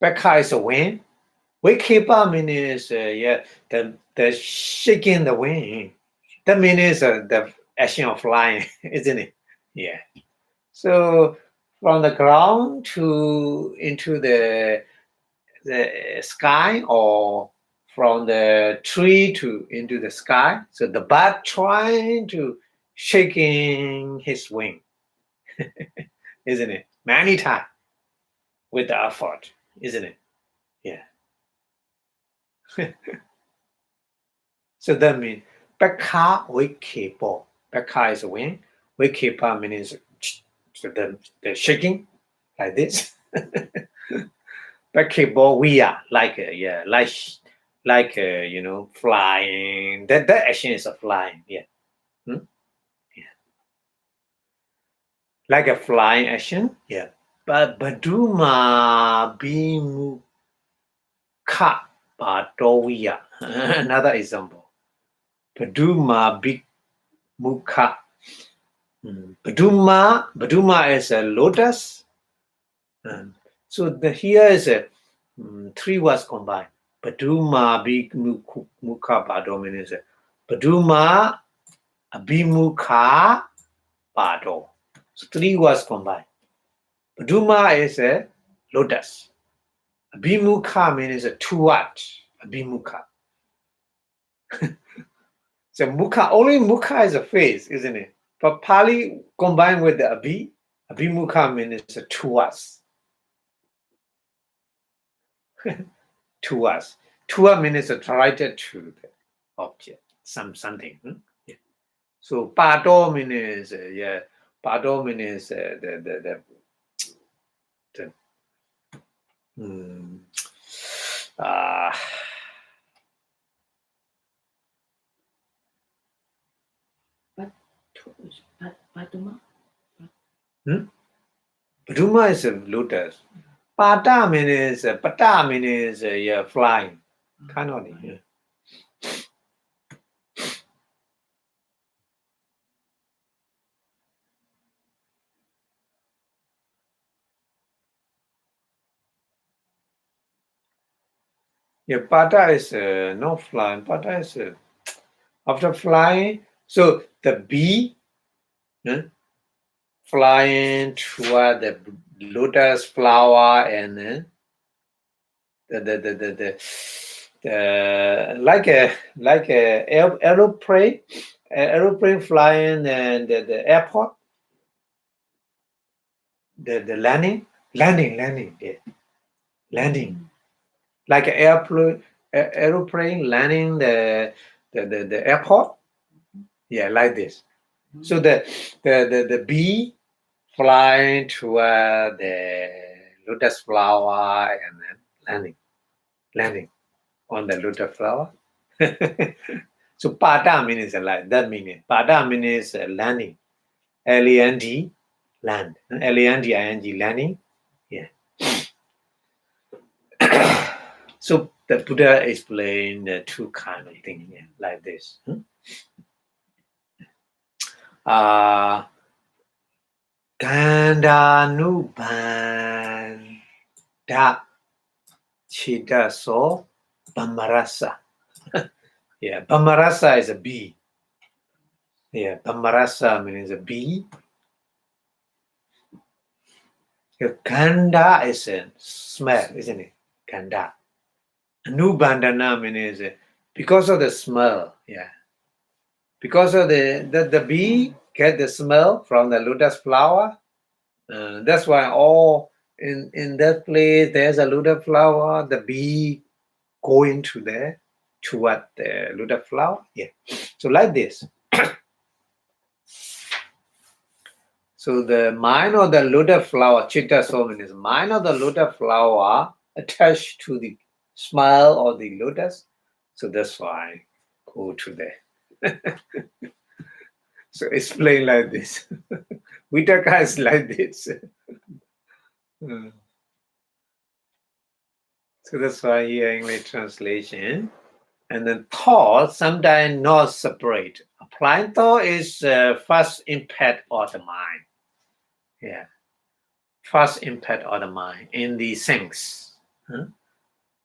Pekka is a wind. Wakepa means the shaking the wind. That means the action of flying, isn't it? Yeah. So from the ground to into the sky or from the tree to into the sky. So the bird trying to shaking his wing, isn't it? Many times with the effort, isn't it? Yeah. So that means Pekka Wikipo. Pekka is a wing. Wikipa means the shaking like this. Basketball, we are like flying. That action is a flying. Yeah. Hmm? Yeah. Like a flying action. Yeah. But Baduma Bimu Mukha Bhadoviya. Another example. Paduma Big Mukha. Paduma is a lotus. So here is a three words combined. Paduma Big Mukha Bhado means Paduma Abhimukha Bhado. So three words combined. Paduma is a lotus. Abhimukha means a two words. Abhimukha. So mukha, only mukha is a face, isn't it? But Pali combined with the abhimukha means a two words. Two words. Tua means directed to the object, something. Yeah. So pado means pado means the Paduma is a lotus. Pata means flying. Cannot. Yeah. Yeah, pata is not flying. Pata is after flying. So the bee flying toward the lotus flower and the like a aeroplane flying and the airport, the landing, yeah. Landing like an aeroplane landing the airport, yeah, like this. So the bee flying toward the lotus flower and then landing on the lotus flower. So pada means like that meaning. Pada means landing. L-E-N-D, land. L-E-N-D-I-N-G, landing. Yeah. So the Buddha explained two kind of things like this. Gandhanubandha Chidaso Bhamarasa. Yeah, Bhamarasa is a bee. Yeah, Bhamarasa means a bee. Gandha is a smell, isn't it? Gandha. Anubandhana means because of the smell. Yeah. Because of the bee get the smell from the lotus flower. That's why all in that place there's a lotus flower. The bee go into there toward the lotus flower. Yeah. So like this. So the mind of the lotus flower, chitta somin is mind of the lotus flower attached to the smile of the lotus. So that's why I go to there. So explain like this. Vitaka is like this. So that's why here English translation. And then thought sometimes not separate. Applying thought is first impact on the mind. Yeah. First impact on the mind in the sense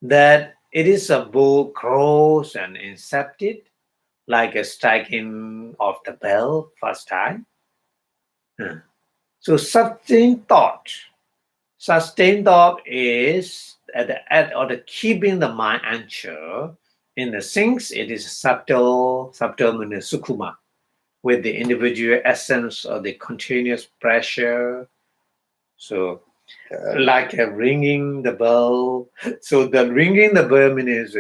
that it is a book grows and incepted like a striking of the bell first time. So sustained thought is at the end or the keeping the mind anchored in the things. It is subtle means sukuma, with the individual essence of the continuous pressure. So like ringing the bell. So the ringing the bell means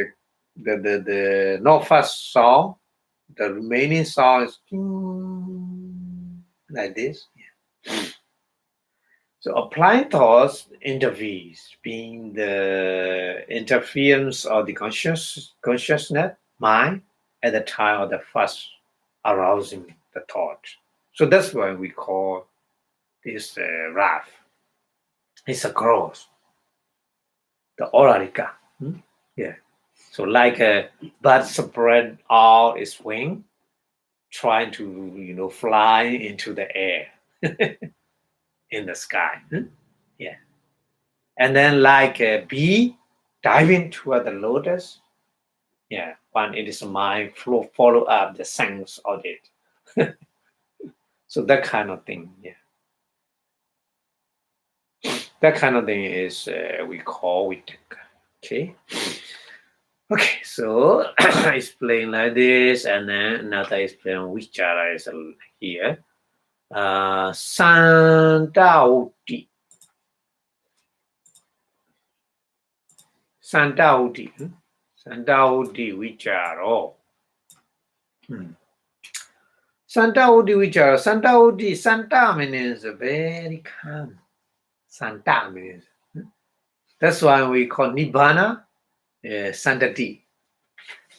the not first song. The remaining song is like this. Yeah. So applying thoughts intervenes, being the interference of the consciousness mind at the time of the first arousing the thought. So that's why we call this wrath. It's a growth, the orarika. Yeah. So like a bird spread all its wing, trying to fly into the air in the sky. Yeah. And then like a bee diving toward the lotus. Yeah. When it is mind follow up the sense of it. So that kind of thing. Yeah. That kind of thing is we call Vitaka. Okay. Okay, so I explain like this, and then another explain Vichara is here. Santauti. Santauti. Santauti Vicharo. Santauti Vicharo. Santauti. Santa means very calm. Santa means. That's why we call Nibbana Santati.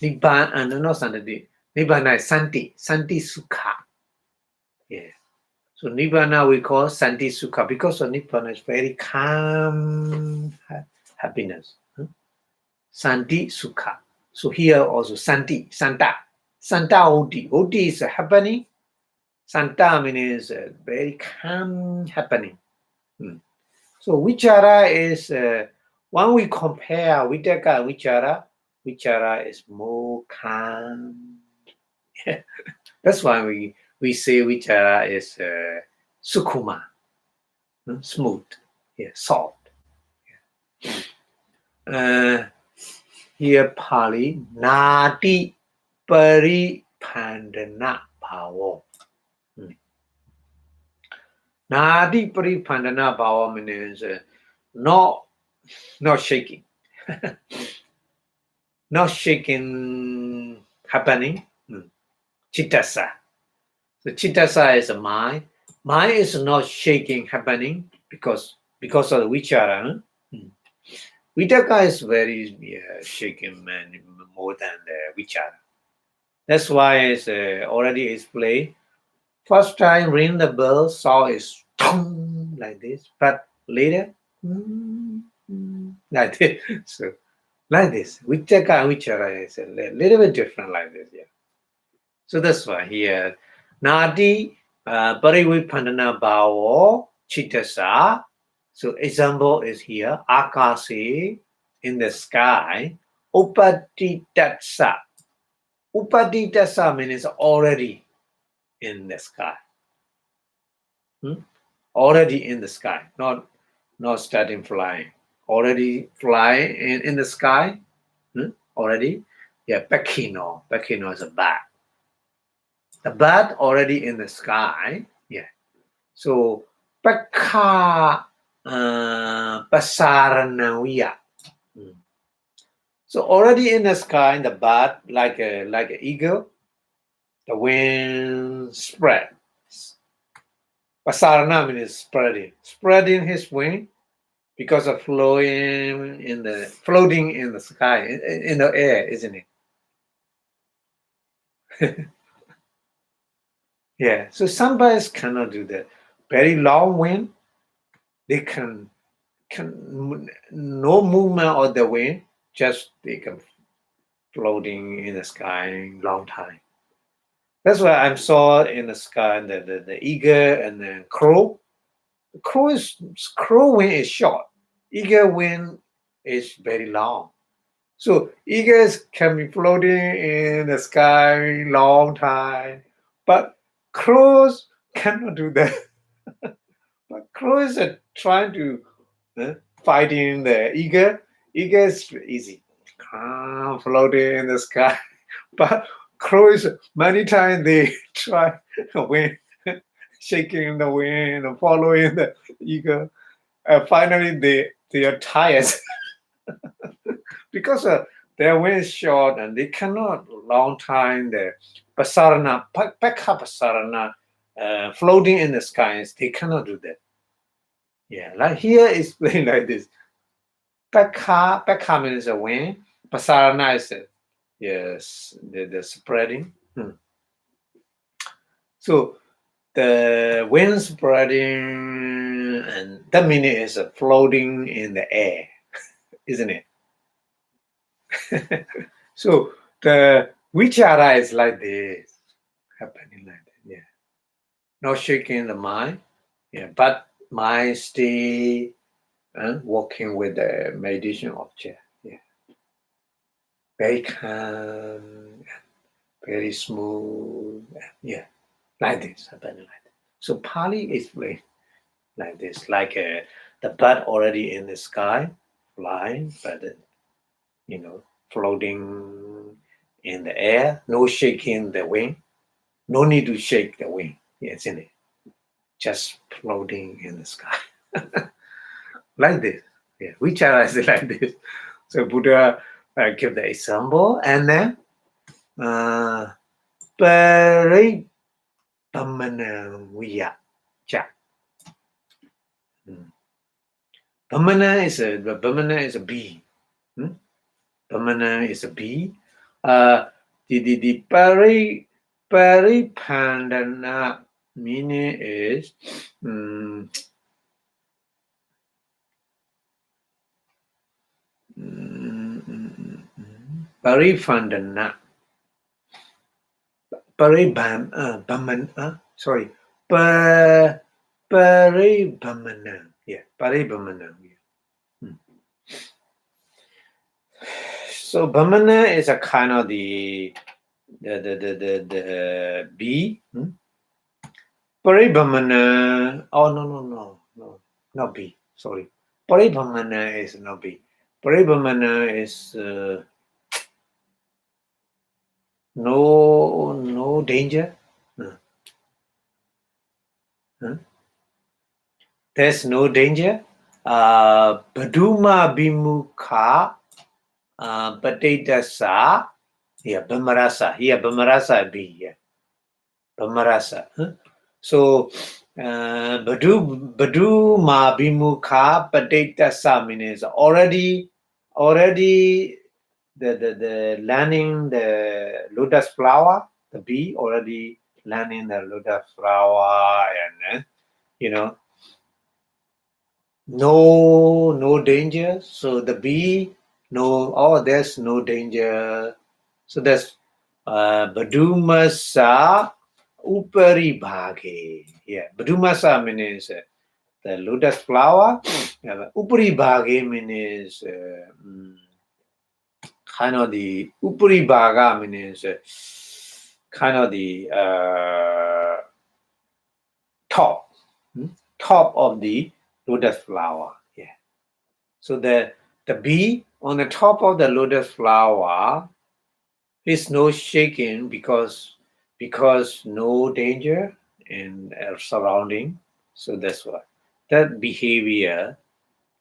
Nibbana, no, not Santati. Nibbana is Santi. Santi Sukha. Yeah. So Nibbana we call Santi Sukha because of Nibbana is very calm happiness. Santi Sukha. So here also Santi, Santa. Santa Oti. Oti is happening. Santa means very calm happening. So Vichara is, when we compare Vitaka and Vichara is more calm. That's why we say Vichara is Sukhuma, smooth, soft. Here Pali, Nati Paripandana Bhava. Nati Paripandana Bhava means not shaking. Not shaking happening. Chittasa. The chittasa is a mind. Mind is not shaking happening because of the vichara. Vitaka is very shaking more than the vichara. That's why it's already explained. First time ring the bell, sound is like this, but later like this. So like this. Vitaka and vichara is a little bit different like this. Yeah. So that's why here Nadi Parivipandana Bhavo Chittasa. So example is here Akasi in the sky. Upaditatsa. Upaditatsa means already in the sky. Already in the sky, not starting flying. Already flying in the sky. Already. Yeah, Pekino. Pekino is a bat. The bird already in the sky. Yeah. So Pekha Pasaranawiya. So already in the sky, the bird like an eagle, the wing spread. Pasarana means spreading his wing because of floating in the sky, in the air, isn't it? Yeah. So some birds cannot do that. Very long wing, they can no movement of the wing, just they can floating in the sky long time. That's why I saw in the sky the eagle and the crow. The crow wing is short. Eagle wing is very long. So eagles can be floating in the sky long time, but crows cannot do that. But crows are trying to fighting the eagle. Eagle is easy, floating in the sky. But crows, many times they try wind, shaking the wind and following the eagle. Finally, they are tired because their wing is short and they cannot long time the pasarana, pekha pasarana, floating in the skies. They cannot do that. Yeah, like here is explained like this. Pekha means a wing. Pasarana is the spreading. So the wind spreading, and that meaning is floating in the air, isn't it? So the vichara is like this, happening like that. Yeah, not shaking the mind. Yeah, but mind stay working with the meditation object. Yeah, very calm, very smooth. Yeah, like this, happening like that. So Pali explains like this, like the bird already in the sky, flying, but floating in the air, no shaking the wing, no need to shake the wing, isn't it? Just floating in the sky, like this. Yeah, which are like this. So Buddha give the example, and then Pari Bhamana Viya Cha. Bhamana is a bee. Bhamana is a bee. The Paripandana meaning is Paripandana. Sorry. Paribhamana. Yeah, Paribhamana. So Bhamana is a kind of the bee. Paribhamana. Oh no, not bee. Sorry. Paribhamana is not bee. Paribhamana is no danger. There's no danger. Baduma bimukha Patitasa. Yeah, Bhamarasa. Yeah, Bhamarasa B. Yeah. Bhamarasa. So Badu Ma Bimukha Patitasa means already the landing the lotus flower, the bee already landing the lotus flower, and no danger. So the bee there's no danger. So that's Badumasa Upari Bhage. Yeah, Badumasa means the lotus flower. Upari Bhage means kind of the Upari Bhaga means kind of the top of the lotus flower. Yeah. So the bee on the top of the lotus flower is no shaking because no danger in surrounding. So that's why that behavior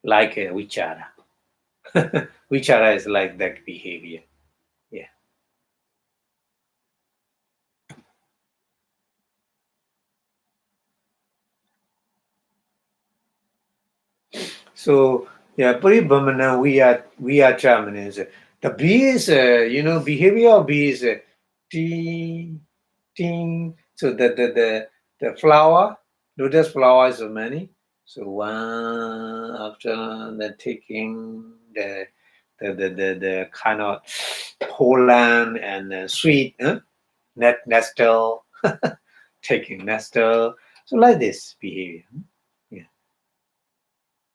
like a vichara. Vichara is like that behavior. Yeah. So yeah, Paribhamana we are charming is the bee is behavior of bee is ting ting. So the flower, lotus flower is many. So one after the taking the kind of pollen and sweet nestle, taking nestle. So like this behavior.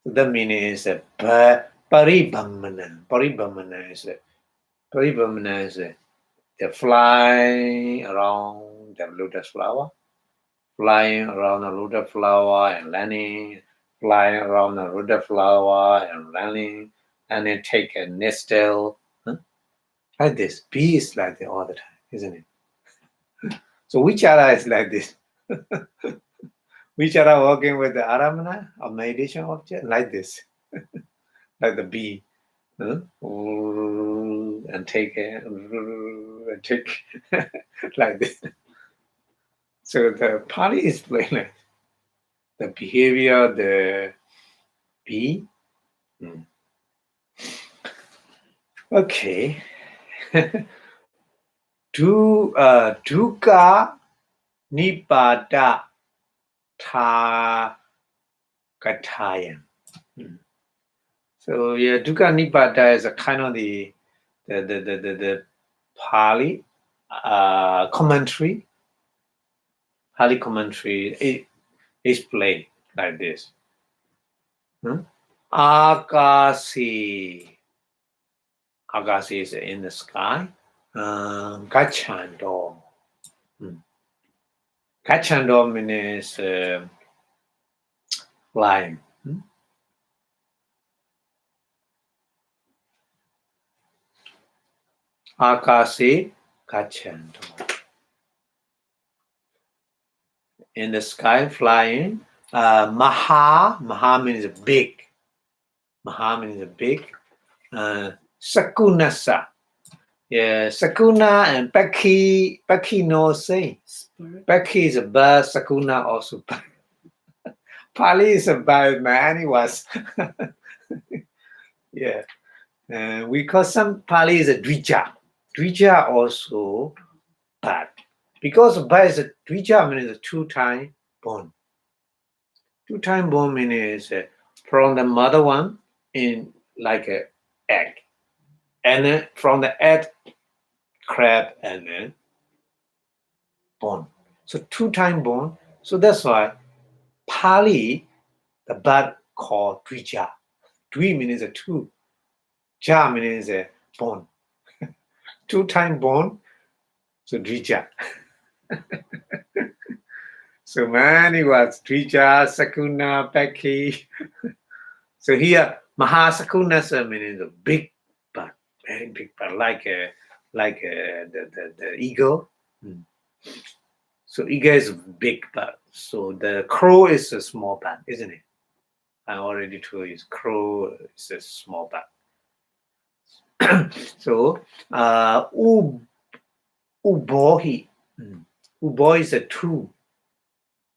The meaning is paribhamana. Paribhamana is the flying around the lotus flower, flying around the lotus flower and landing, flying around the lotus flower and landing, and then take a nestle. Like this. Bee is like that all the time, isn't it? So Vichara is like this. Vichara working with the aramana or meditation object like this. Like the bee. And take it and take like this. So the Pali is explaining the behavior of the bee. Okay. Dukkha Nipada Ta Kataya. So yeah, Dukkha Nipada is a kind of the the Pali commentary. Pali commentary is played like this. Akasi. Akasi is in the sky. Gachando. Gachando means flying. Akasi gachando. In the sky flying. Maha means big. Maha means big. Sakunasa. Yeah, Sakuna and Becky no same. Becky is a bird, Sakuna also bird. Pali is a bird, man. He was. Yeah. We call some Pali is a Dvija. Dvija also bird. Because bird is a Dvija means a two-time born. Two-time born means from the mother one in like a egg. And then from the egg, crab and then born. So two-time born. So that's why Pali, the bird called Dvija. Dvi means a two. Ja means a born. Two-time born. So Dvija. So many words. Dvija, Sakuna, Becky. So here, Mahasakuna means a big bird, very big bird, like the eagle. So eagle is big bird. So the crow is a small bird, isn't it? I already told you, crow is a small bird. So ubohi. Ubohi is a two.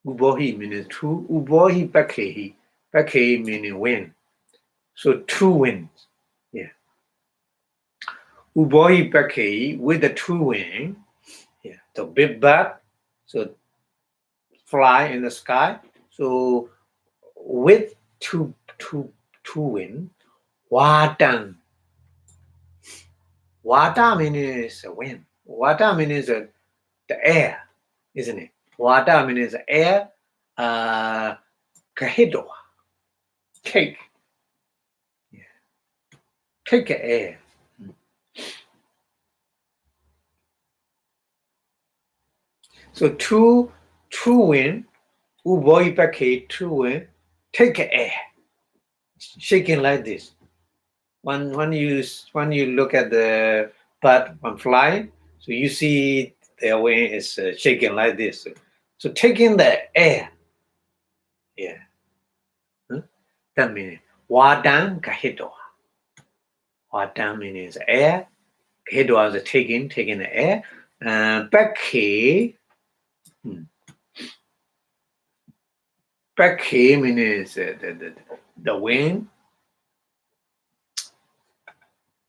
Ubohi means two. Ubohi bakehi. Bakehi meaning wind. So two winds. Yeah. Ubohi bakehi with the two wing. Yeah. The big bird. So fly in the sky. So with two wind. Watan. Wata means wind. Wata means the air, isn't it? Wata means air. Kahidoa. Take. Yeah. Take air. So two wind. Uboi pake two wind. Take air. Shaking like this. When you look at the bird when flying, so you see their wing is shaking like this. So taking the air, yeah. That means wadan kahidoa. Wadan means air. Kahidoa is taking the air. Beki means the wind.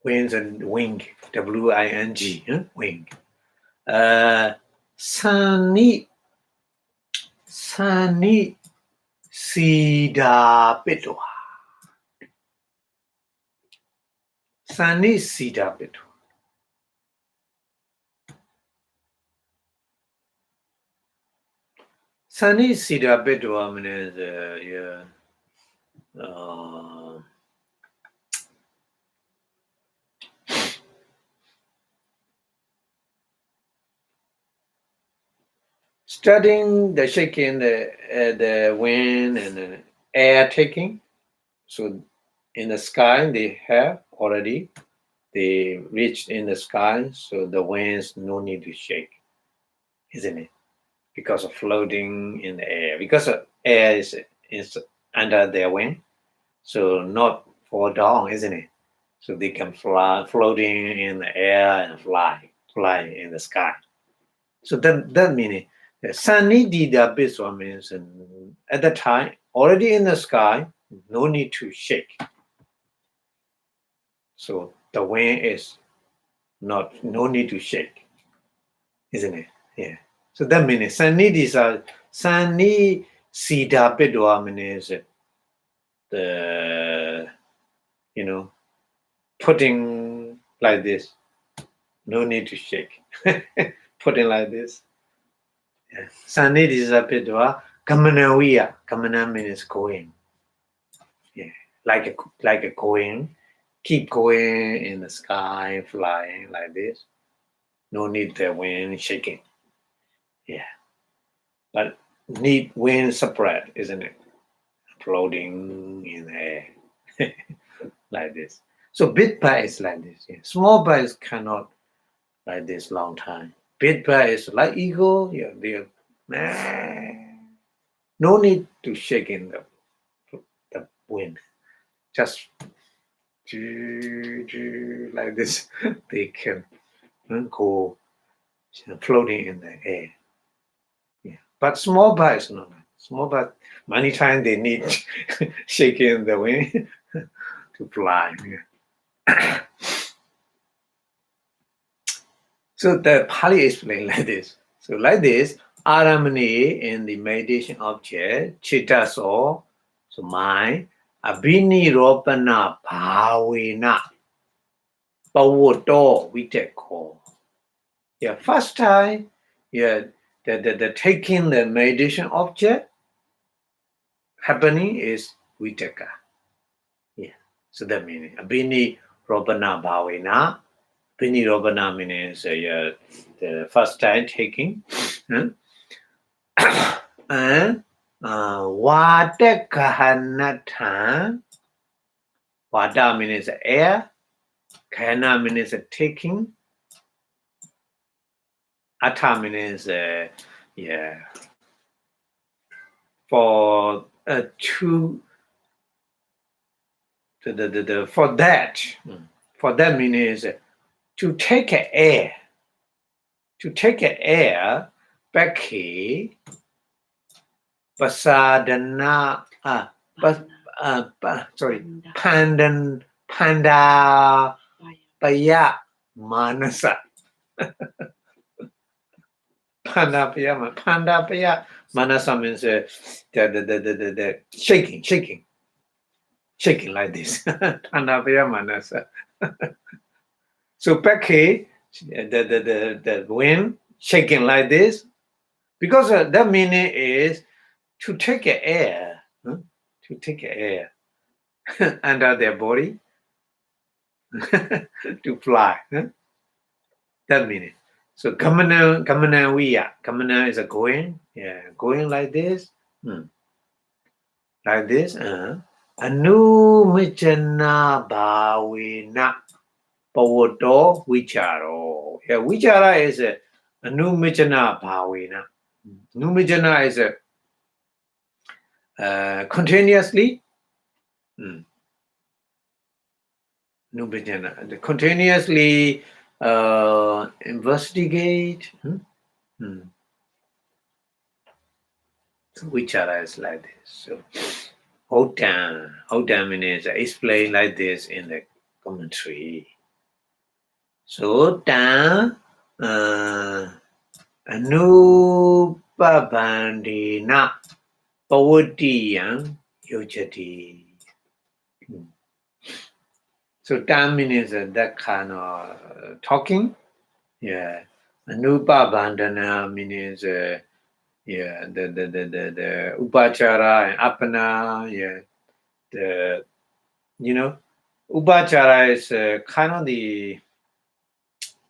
Winds and wing, W-I-N-G, wing. Sani sida pitoa. Sani sida pitoa. Sani sida pitoa means studying the shaking, the wind and the air taking. So in the sky they have already. They reached in the sky, so the winds no need to shake, isn't it? Because of floating in the air. Because of air is under their wing, so not fall down, isn't it? So they can fly, floating in the air and fly in the sky. So that meaning Sanidida Biswa means at that time, already in the sky, no need to shake. So the wind is no need to shake, isn't it? Yeah. So that means Sani Sida Bidwa means the putting like this. No need to shake. Put it like this. Sani disappear. Kamanawiya. Kamana means going. Yeah, like a going. Keep going in the sky, flying like this. No need the wind shaking. Yeah, but need wind separate, isn't it? Floating in the air like this. So big bird is like this. Yeah. Small birds cannot like this long time. Big bird is like eagle. Yeah, no need to shake in the wind. Just like this. They can go floating in the air. Yeah. But small birds, no. Small birds, many times they need shaking the wind to fly. Yeah. So the Pali explains like this. So like this, Aramani in the meditation object, Chittas or so mind, Abhiniropana Bhavina Pavoto Viteko. Yeah, first time, yeah, the taking the meditation object happening is Vitaka. Yeah. So that means Abhiniropana Bhavina. Abhiniropana means the first time taking. And Vata Kahanata. Vata means air. Kahana means taking. Atha means for to for that means to take air. To take air back here. Pasadana Panda Paya Manasa. Panda Paya Manasa means the shaking like this. Panda Paya Manasa. So back here, the wind shaking like this, because that meaning is to take air, to take air under their body to fly. That meaning. So kamana wiya. Kamana is a going. Yeah, going like this. Like this. Anu michana bhavina pavoto vicharo. Yeah, vichara is a anu michana bhavina. Numijana is continuously. Numijana. Continuously investigate. So vichara is like this. So Houtam means explained like this in the commentary. So ta anupabandina pavadiyam yojati. So tam means that kind of talking. Yeah. Anupabandana means the upachara and apana. Yeah. The upachara is kind of the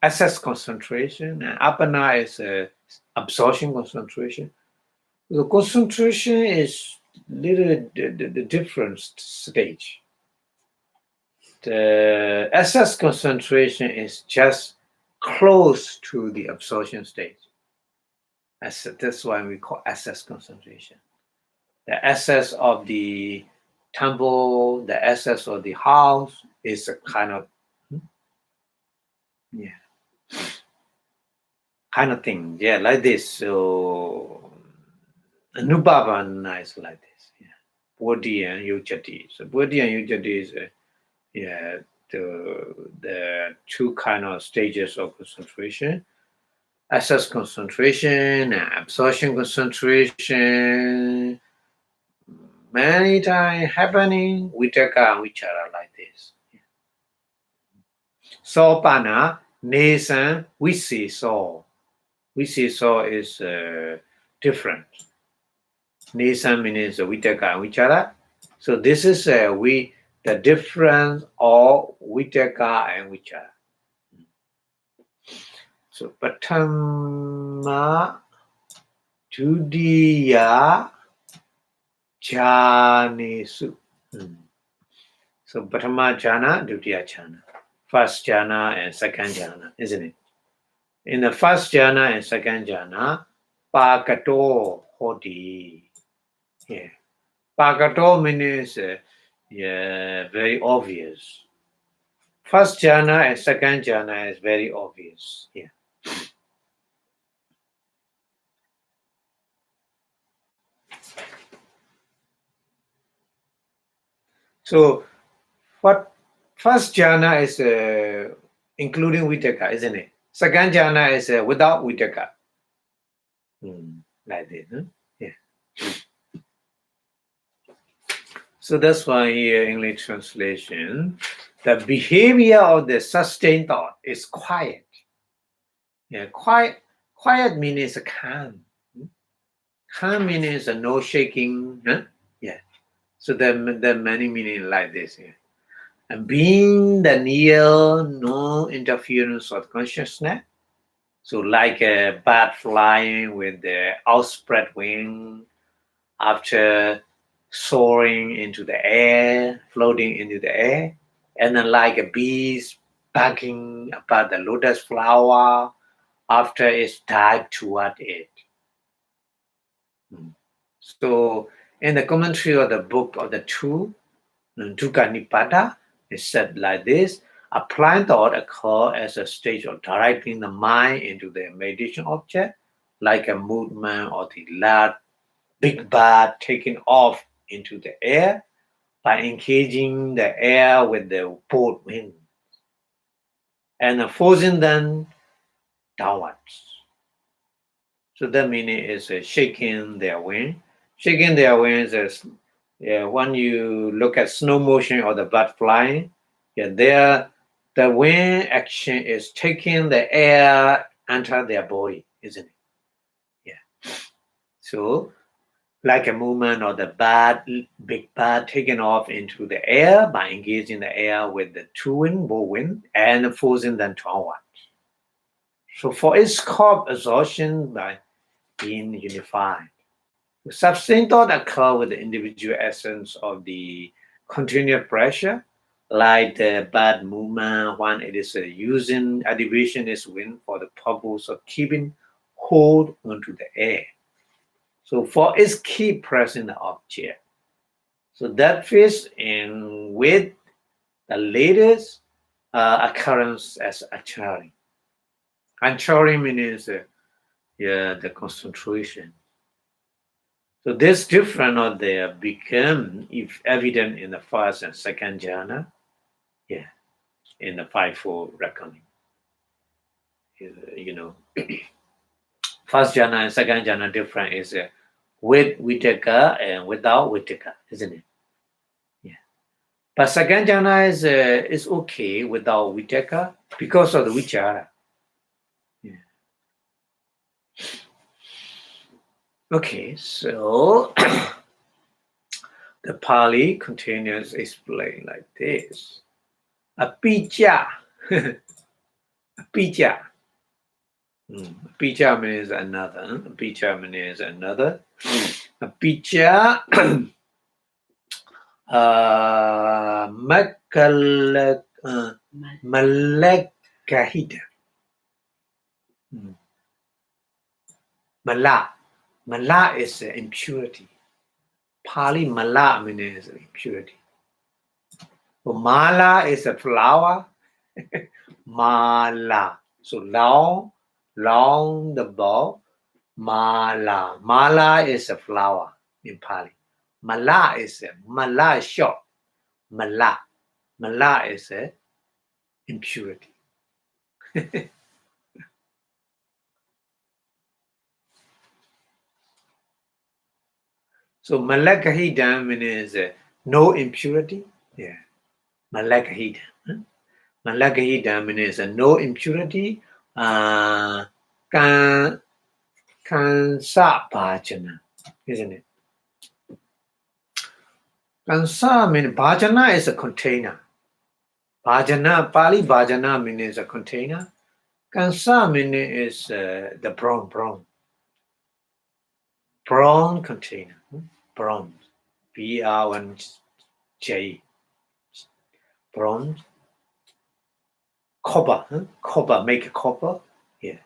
access concentration, and apana is absorption concentration. The concentration is little the different stage. The access concentration is just close to the absorption stage. That's why we call access concentration. The access of the temple, the access of the house is a kind of kind of thing. Yeah, like this. So Anubhavana is like this. Yeah. Bodhi and Yujati. So Bodhi and Yujati is the two kind of stages of concentration. Access concentration and absorption concentration. Many times happening, Vitaka and Vichara like this. Sopana, Nesan, Visiso. Visiso is different. Nesan means Vitaka and Vichara. So this is the difference of Vitaka and Vichara. So Patama Tudiya Jhanesu. So Patama Jhana, Dutiya Jhana. First jhana and second jhana, isn't it? In the first jhana and second jhana, Pakato Hodi. Yeah. Pakato means very obvious. First jhana and second jhana is very obvious. Yeah. So what first jhana is including Vitaka, isn't it? Second jhana is without Vitaka. Like this. Huh? Yeah. So that's why here English translation, the behavior of the sustained thought is quiet. Yeah, quiet means calm. Calm means no shaking. Huh? Yeah. So there are many meanings like this. Yeah. And being the near no interference of consciousness. So like a bird flying with the outspread wing after soaring into the air, floating into the air, and then like a bees buzzing about the lotus flower after it's dived toward it. So in the commentary of the book of the two, Dukkha Nipada, it said like this: applying thought occurs as a stage of directing the mind into the meditation object, like a movement of the large big bird taking off into the air by engaging the air with the both wings and forcing them downwards. So that meaning is shaking their wing. Shaking their wings is when you look at slow motion of the bird flying, the wing action is taking the air enter their body, isn't it? Yeah. So like a movement of the big bird taking off into the air by engaging the air with the two wing, both wing, and forcing them downward. So for its core absorption by being unified. Sustained thought occur with the individual essence of the continued pressure, like the bird movement when it is using elevation its wing for the purpose of keeping hold onto the air. So for its keep pressing the object. So that fits in with the latest occurrence as anchoring. Anchoring means the concentration. So this difference of there become if evident in the first and second jhana, in the fivefold reckoning. First jhana and second jhana different is with Vitaka and without Vitaka, isn't it? But second jhana is okay without Vitaka because of the Vichara. Okay, so the Pali continues explain like this. Apija. Apija. Apija means another. Apija means another. Apija malakahita. Mala is impurity. Pali mala means impurity. Mala is a flower. Mala. So long the bow. Mala. Mala is a flower in Pali. Mala is short. Mala. Mala is impurity. So malakahidam means no impurity. Yeah. Malakahidam. Malagahita means no impurity. Kansa bhajana, isn't it? Kansa means bhajana is a container. Bhajana, Pali bhajana means a container. Kansa means is the bronze container. Bronze. B-R-O-N-J. Bronze. Copper. Copper, make copper. Yeah.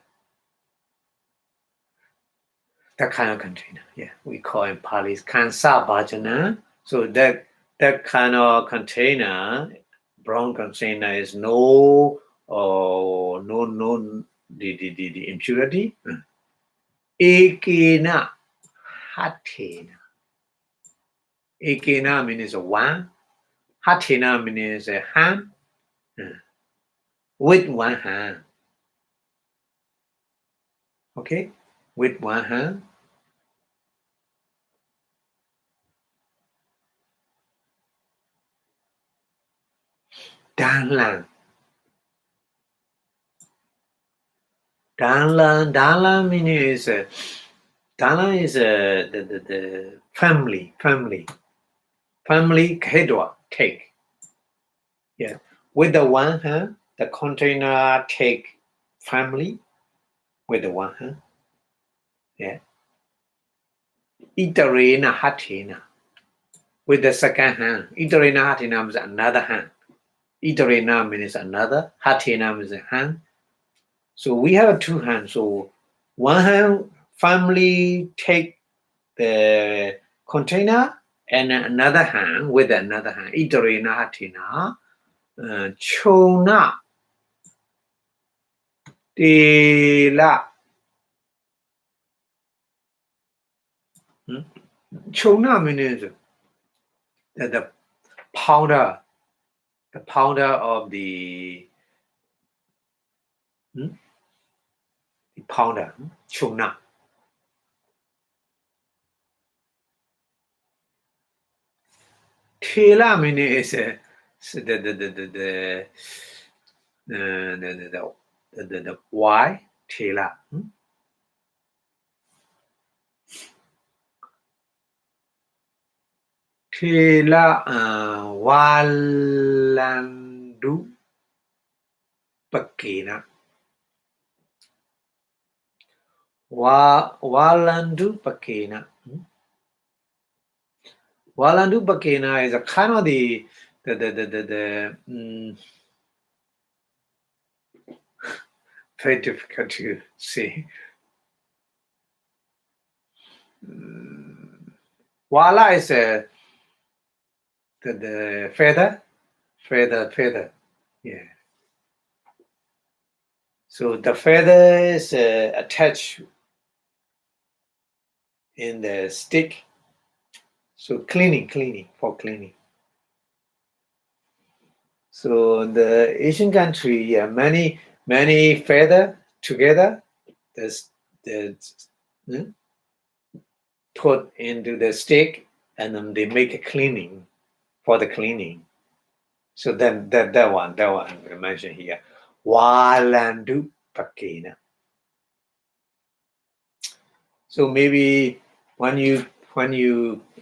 That kind of container. Yeah. We call it Pali Kansa bhajana. So that kind of container, brown container, is no the impurity. Ekena hatena. Ekena means one. Hatena means a hand. With one hand. Okay? With one hand. Danlan. Danlan means Danlan is the family. Family kedwa, take. Yeah. With the one hand, the container take family with the one hand. Yeah. Itarena hatina. With the second hand. Itarena hatina means another hand. Itarena means another. Hatina means a hand. So we have two hands. So one hand, family take the container, and another hand with another hand. Itarena hatina. Chona. Tela. Chona means the powder of the powder. Chona. Tela means the Y. Tela. Tela walandu pakena. Walandu pakena. Walandu pakena is a kind of the very difficult to say. Wala is the feather. Yeah. So the feather is attached in the stick. So cleaning. So the Asian country, many feather together. Put into the stick, and then they make a cleaning for the cleaning. So then that one we mention here. Walandu pakena. So maybe when you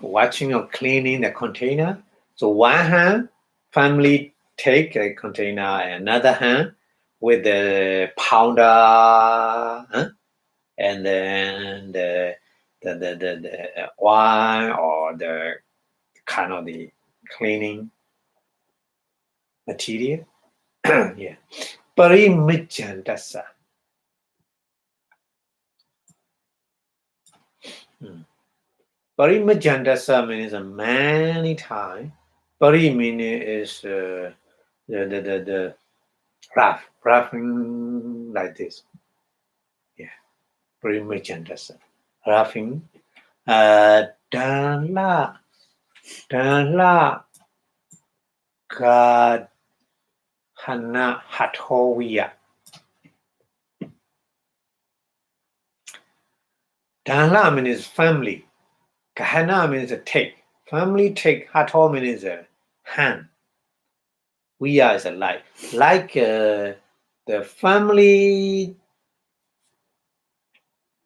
watching or cleaning the container, so one hand family take a container, another hand with the powder, and then the wine or the kind of the cleaning material. Yeah. Parimichandasa. Parimichandasa means many times. Pari meaning is the roughing like this. Yeah. Parimichandasa. Roughing. Danla God Hana Hatowiya. Danla means family. Kahana means a take. Family take. Hato means a hand. We are is a like the family,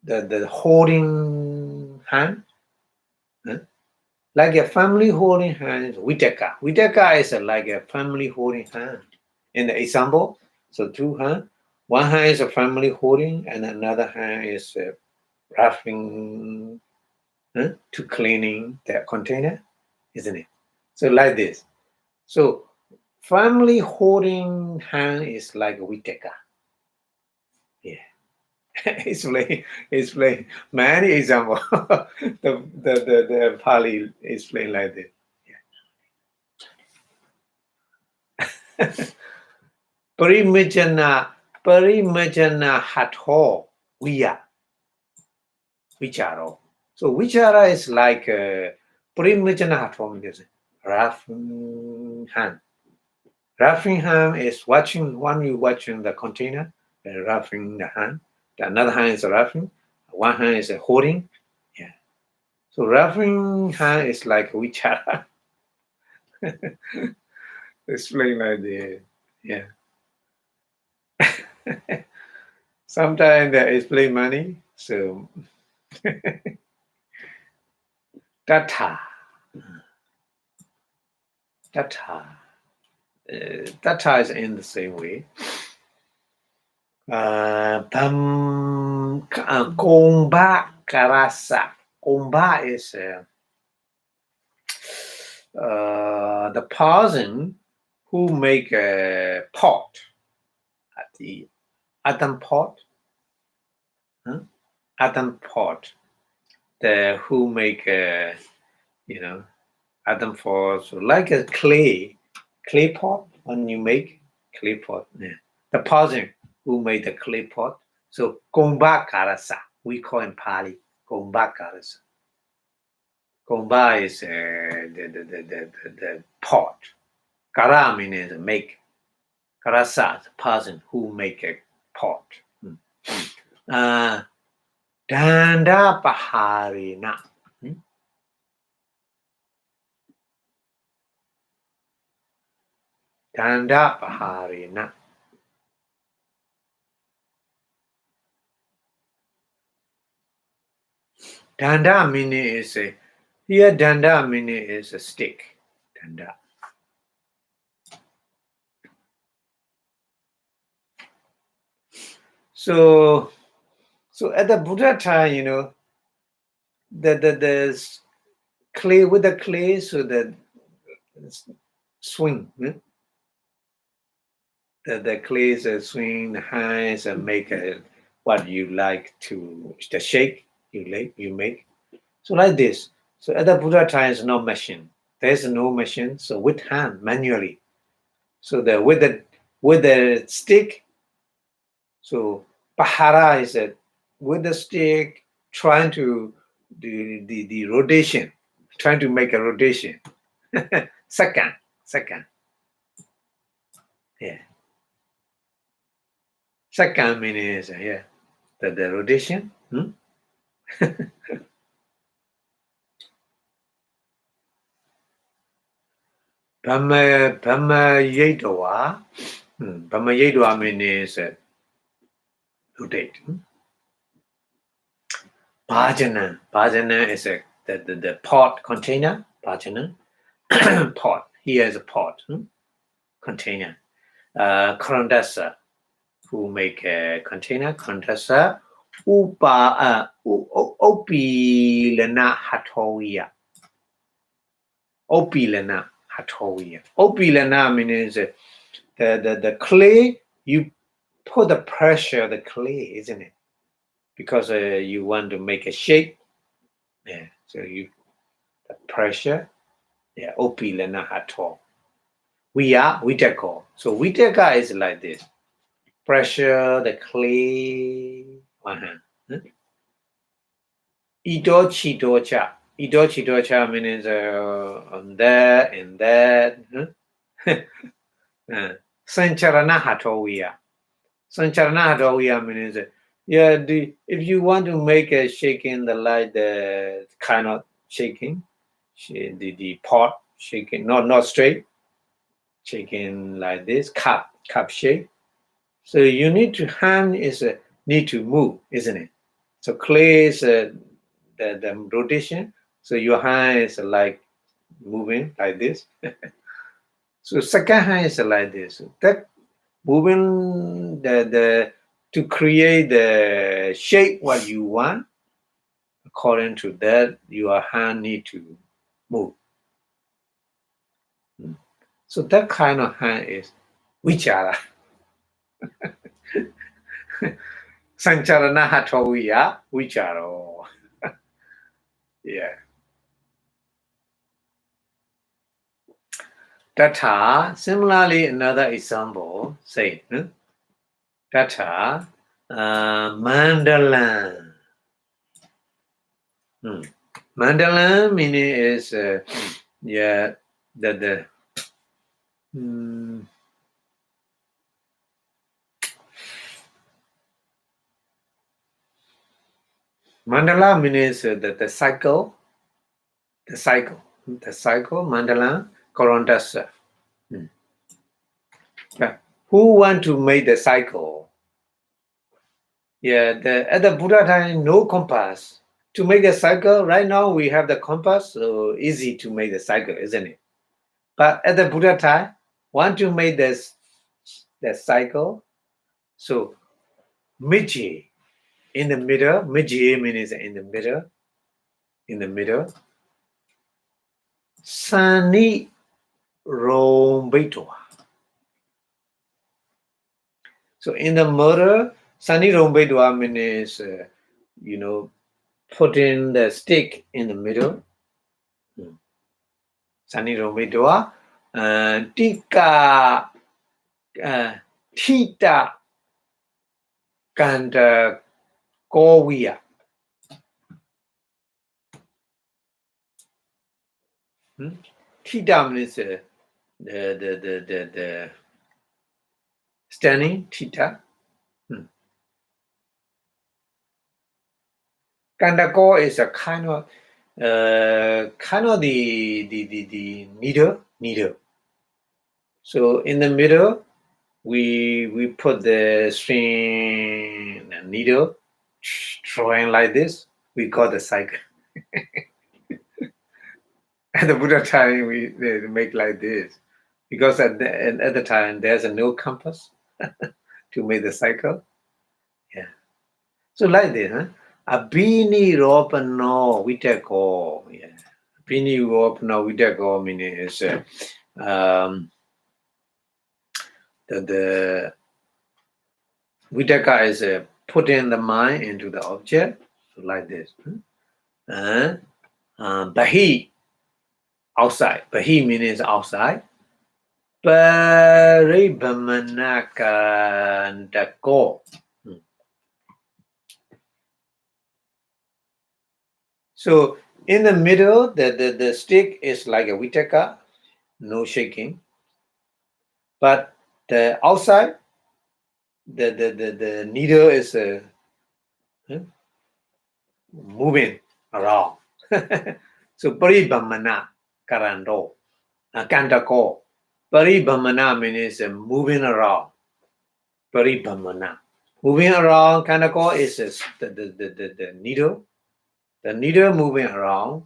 the holding hand, huh? Like a family holding hand. Vitaka. Vitaka is like a family holding hand. In the example, so two hands. One hand is a family holding, and another hand is roughing, to cleaning the container, isn't it? So like this. So family holding hand is like a Vitaka. Yeah. explain many example. The Pali explain like this. Yeah. Parimajana hatho vicharo. So vichara is like parimajana hatho means roughing hand. Roughing hand is watching one you watching the container, roughing the hand. The another hand is roughing. One hand is holding. Yeah. So roughing hand is like vichara. Explain like this. Yeah. Sometimes they explain money. So data. Data is in the same way. Gomba karasa. Gomba is the person who make a pot at the Adam pot. Adam pot. The who make Adam pot, so like a clay pot when you make clay pot. Yeah. The person who made the clay pot. So Gomba karasa. We call in Pali Gomba karasa. Gomba is the pot. Kara means make. Karasa, the person who make a pot. Danda paharina. Danda paharina. Danda meaning is here. Danda meaning is a stick. Danda. So at the Buddha time, the clay with the clay, so the swing. The clay is a swing, the hands and make what you like to the shake you make. So like this. So at the Buddha time is no machine. There's no machine. So with hand manually. So with the stick. So pahara is with the stick trying to do the rotation, trying to make a rotation. Second. Yeah. Second means the rotation. Bama Yedwa. Bama Yedwa means rotate. Bhajana is the pot container. Bhajana. Pot. Here is a pot. Container. Karandasa, who make a container. Karandasa. Opilana hatoya. Opilana hatoya. Opilana means the clay, you put the pressure the clay, isn't it? Because you want to make a shape. Yeah. So the pressure. Yeah. Opilana hato. Vitaka. So Vitaka is like this. Pressure the clay. Ito chitocha. Ito chitocha means on that and that. Sancharana hatowiya. Sancharana hatowiya means if you want to make a shaking the light, the kind of shaking, the pot shaking, not straight. shaking like this, cup shape. So you need to hand is need to move, isn't it? So clay is the rotation. So your hand is like moving like this. So second hand is like this. That moving the to create the shape what you want. According to that, your hand need to move. So that kind of hand is vichara. Sancharana hataviya vicharo. Yeah. Tata, similarly, another example, say, Tata, Mandalam. Mandalam meaning is, yeah, the mandala means the cycle, mandala, korondasa. Yeah. Who want to make the cycle? Yeah, at the Buddha time, no compass. To make a cycle, right now we have the compass, so easy to make the cycle, isn't it? But at the Buddha time, want to make this the cycle, so Miji in the middle, Miji means in the middle. Sani Rombetoa. So in the middle, Sani Rombetoa means putting the stick in the middle. Sani Rombetoa. Tika Tita Kanda Kowiya. Tita means the standing Tita. Kandako is a kind of the needle. So in the middle, we put the string and needle drawing like this. We call the cycle. At the Buddha time, they make like this because at the time there's no compass to make the cycle. Yeah. So like this, huh? Abhini ropano vitako. Yeah. Abhini ropano vitako meaning is the vitaka is putting the mind into the object. So like this. Bahi outside. Bahi means outside. Paribhamanakandako. So in the middle, the stick is like a vitaka, no shaking. But the outside, the needle is moving around. So paribhamana karando, kandako. Paribhamana means moving around. Paribhamana. Moving around, kandako is the needle. The needle moving around,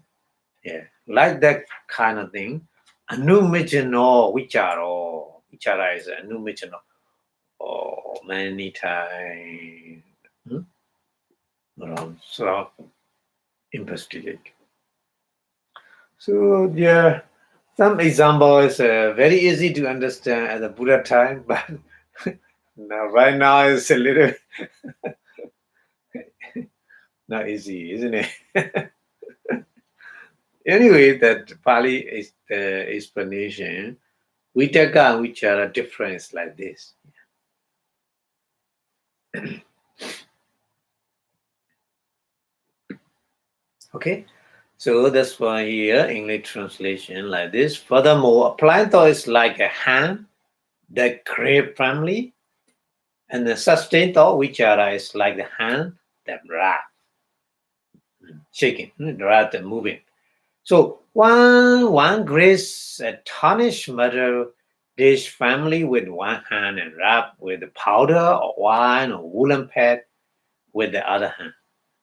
yeah, like that kind of thing. Anumijano vicharo. Vichara is anumijano. Oh, many times. So investigate. So yeah, some examples very easy to understand at the Buddha time, but now right now it's a little not easy, isn't it? Anyway, that Pali is the explanation. Vitaka and Vichara difference like this. Okay, so that's why here English translation like this. Furthermore, applied thought is like a hand that grab firmly, and the sustained thought Vichara is like the hand that wrap, shaking, rather moving. So one grace a tarnished matter This family with one hand and rub with the powder or wine or woolen pad with the other hand.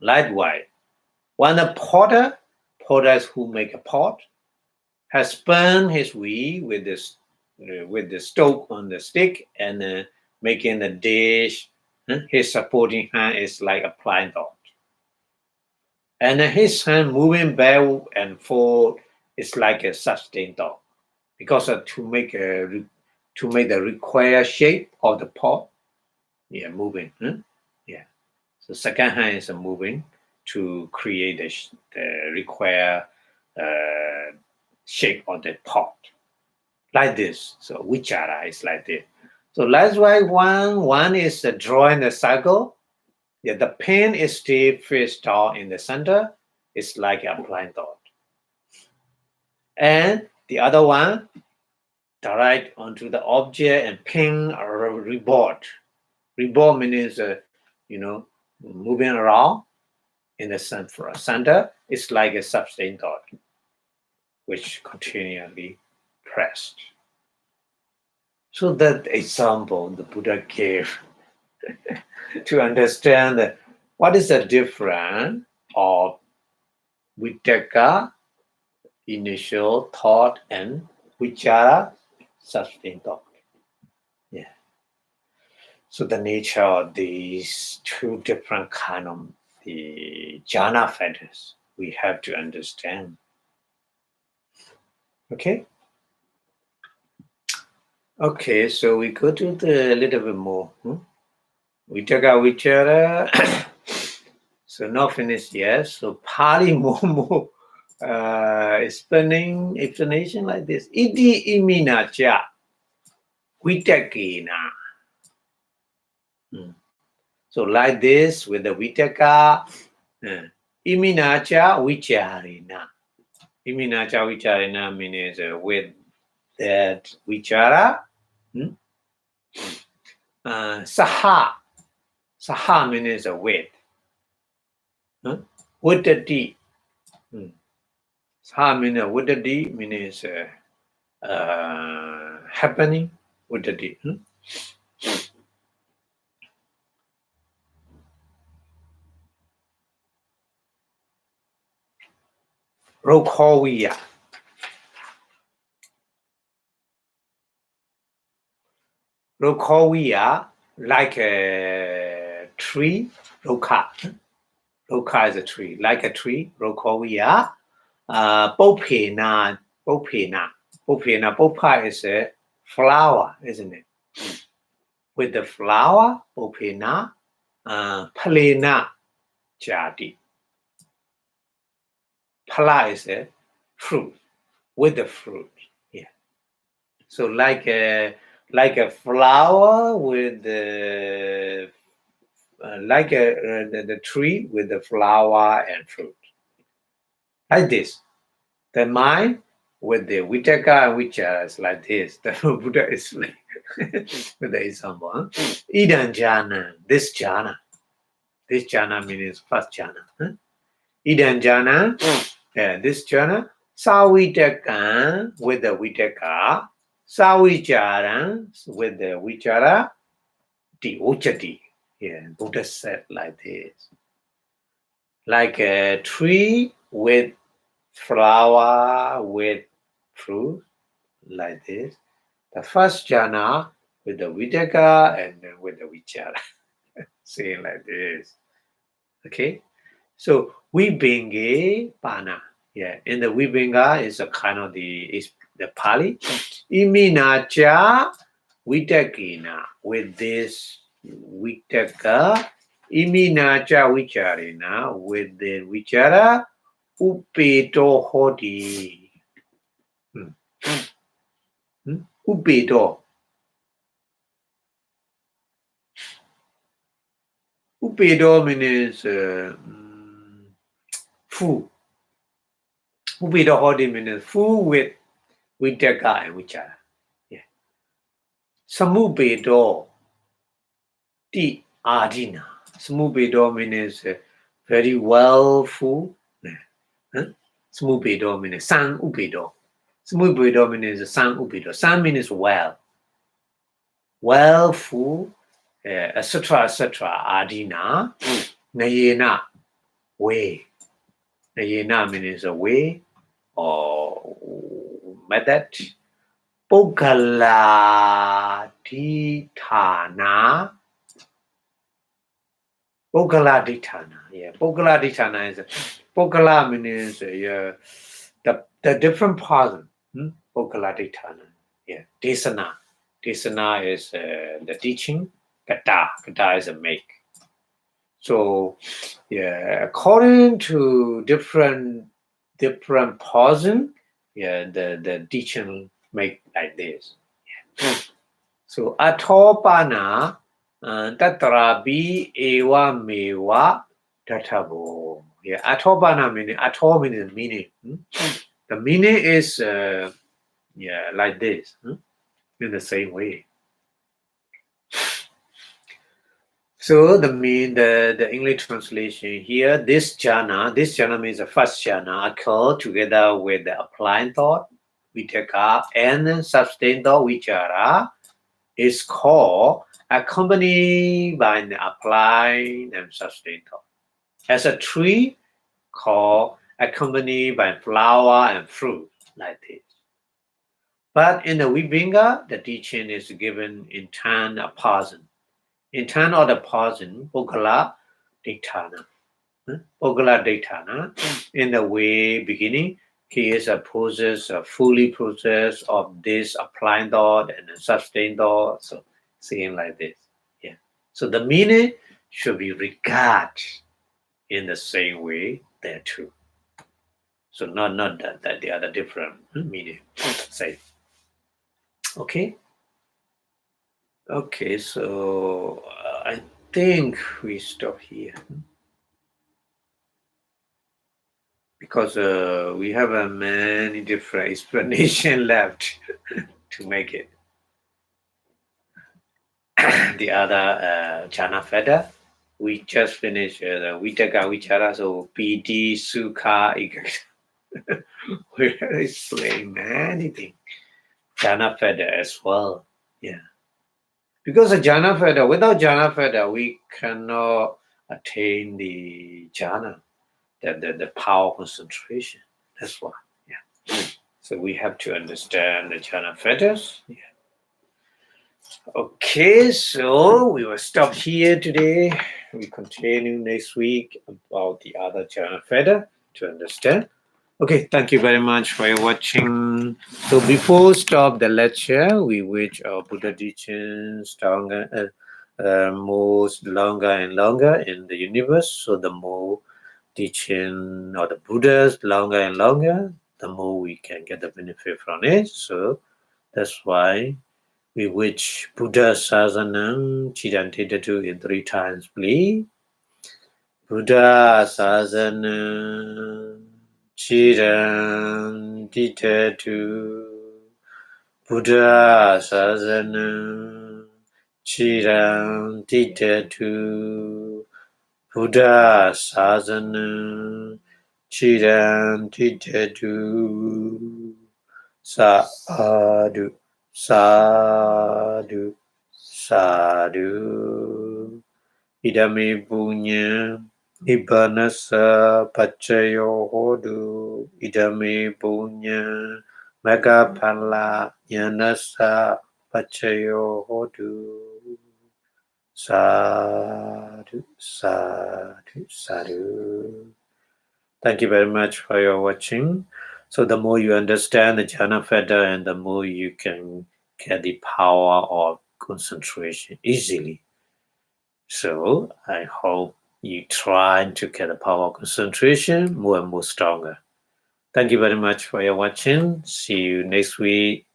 Likewise, when the potters who make a pot, has burned his wheel with the stove on the stick and making the dish, his supporting hand is like applying dot. And his hand moving back and forth is like a sustained dot. Because to make the required shape of the pot, moving. Yeah. So second hand is moving to create the required shape of the pot. Like this. So vichara is like this. So that's why one is drawing the circle. Yeah, the pen is still fixed down in the center. It's like a blind dot. And the other one, direct onto the object and pin or reboard. Reboard means, moving around in the center. It's like a sustained dot, which continually pressed. So that example the Buddha gave to understand what is the difference of vitaka, initial thought, and vichara, sustained thought. Yeah. So the nature of these two different kind of the jhana factors we have to understand. Okay. Okay, so we go to the little bit more. Vitaka, vichara. So not finished yet. So Pali more explanation like this. Iti imina cha vitakena. So like this with the vitaka, imina cha vicharina. Imina cha vicharina means with that vichara. Saha. Saha means with. Vittati. Saha means vittati means happening. Vittati. Rokhaviya. Rokhaviya, like a tree. Rokha. Rokha is a tree. Like a tree. Rokhaviya. Popena. Popena. Popena. Popa is a flower, isn't it? With the flower, popena. Palena. Jadi. Pala is a fruit. With the fruit. Yeah. So like a flower with the the tree with the flower and fruit. Like this. The mind with the vitaka and vichara is like this. The Buddha is like with the example. Idan jhana, this jhana. This jhana means first jhana. Idan jhana, this jhana. Savitaka with the vitaka. Savichara with the vichara. The uchati. Yeah, Buddha said like this. Like a tree with flower with fruit, like this. The first jhana with the vitaka and then with the vichara. Saying like this. Okay? So vibhinge pana. Yeah, and the vibhinga is a kind of the Pali. Iminacha vitakina. With this vitaka. Iminacha vicharina. With the vichara. Upeto hoti. Upeto. Upeto means food. Upeto hoti means food with vitaka and vichara. Yeah. Samupeto ti adina. Samupeto means very well food. Samupeto means san upeto. Samupeto means san upeto. San means well. well full, etc., etc. Adina, Nayena, way. Nayena means a way or method. Pogaladithana. Pogaladithana. Yeah, Pogaladithana is Pogala means the different person. Pogaladithana. Yeah, Desana. Desana is the teaching. Kata is a make. So, yeah, according to different person, yeah, the teaching make like this. Yeah. So, atopana tatrabi ewa mewa tatabo. Yeah, atopana meaning meaning. The meaning is like this, in the same way. So the English translation here, this jhana means the first jhana occur together with the applying thought, vitaka, and sustained thought, vichara, is called accompanied by the applying and sustained thought. As a tree called accompanied by flower and fruit, like this. But in the Vibhinga, the teaching is given in 10 person. In 10 of the person, Pogala Dictana. Pogala Dictana, in the way beginning, he is a process, a fully process of this applying thought and a sustained thought. So saying like this. Yeah. So the meaning should be regarded in the same way there too. So not that the other different meaning. Say. Okay. Okay, so I think we stop here because we have many different explanation left to make it. The other jhana feather, we just finished the Vitaka Vichara, so PD, Sukha, we explain many things. Jhana feather as well, yeah. Because of jhana feather, without jhana feather, we cannot attain the jhana. The power concentration. That's why. Yeah. So we have to understand the jhana fetters. Yeah. Okay, so we will stop here today. We continue next week about the other jhana fetter to understand. Okay, thank you very much for watching. So before stop the lecture, we wish our Buddha teachings stronger, most longer and longer in the universe. So the more teaching or the Buddhas longer and longer, the more we can get the benefit from it. So that's why we wish Buddha Sasanam Chidantitatu in 3 times, please. Buddha Sasanam Chidantitatu. Buddha Sasanam Chidantitatu. Buddha Sasanam Chidantitatu. Sadhu, sadhu, sadhu. Idame punya nibbanasa pacayo hodu. Idame punya megapala yanasa pacayo hodu. Sadhu, sadhu, sadhu. Thank you very much for your watching. So the more you understand the jhana fetter and the more you can get the power of concentration easily. So I hope you try to get the power of concentration more and more stronger. Thank you very much for your watching. See you next week.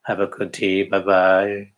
Have a good day. Bye-bye.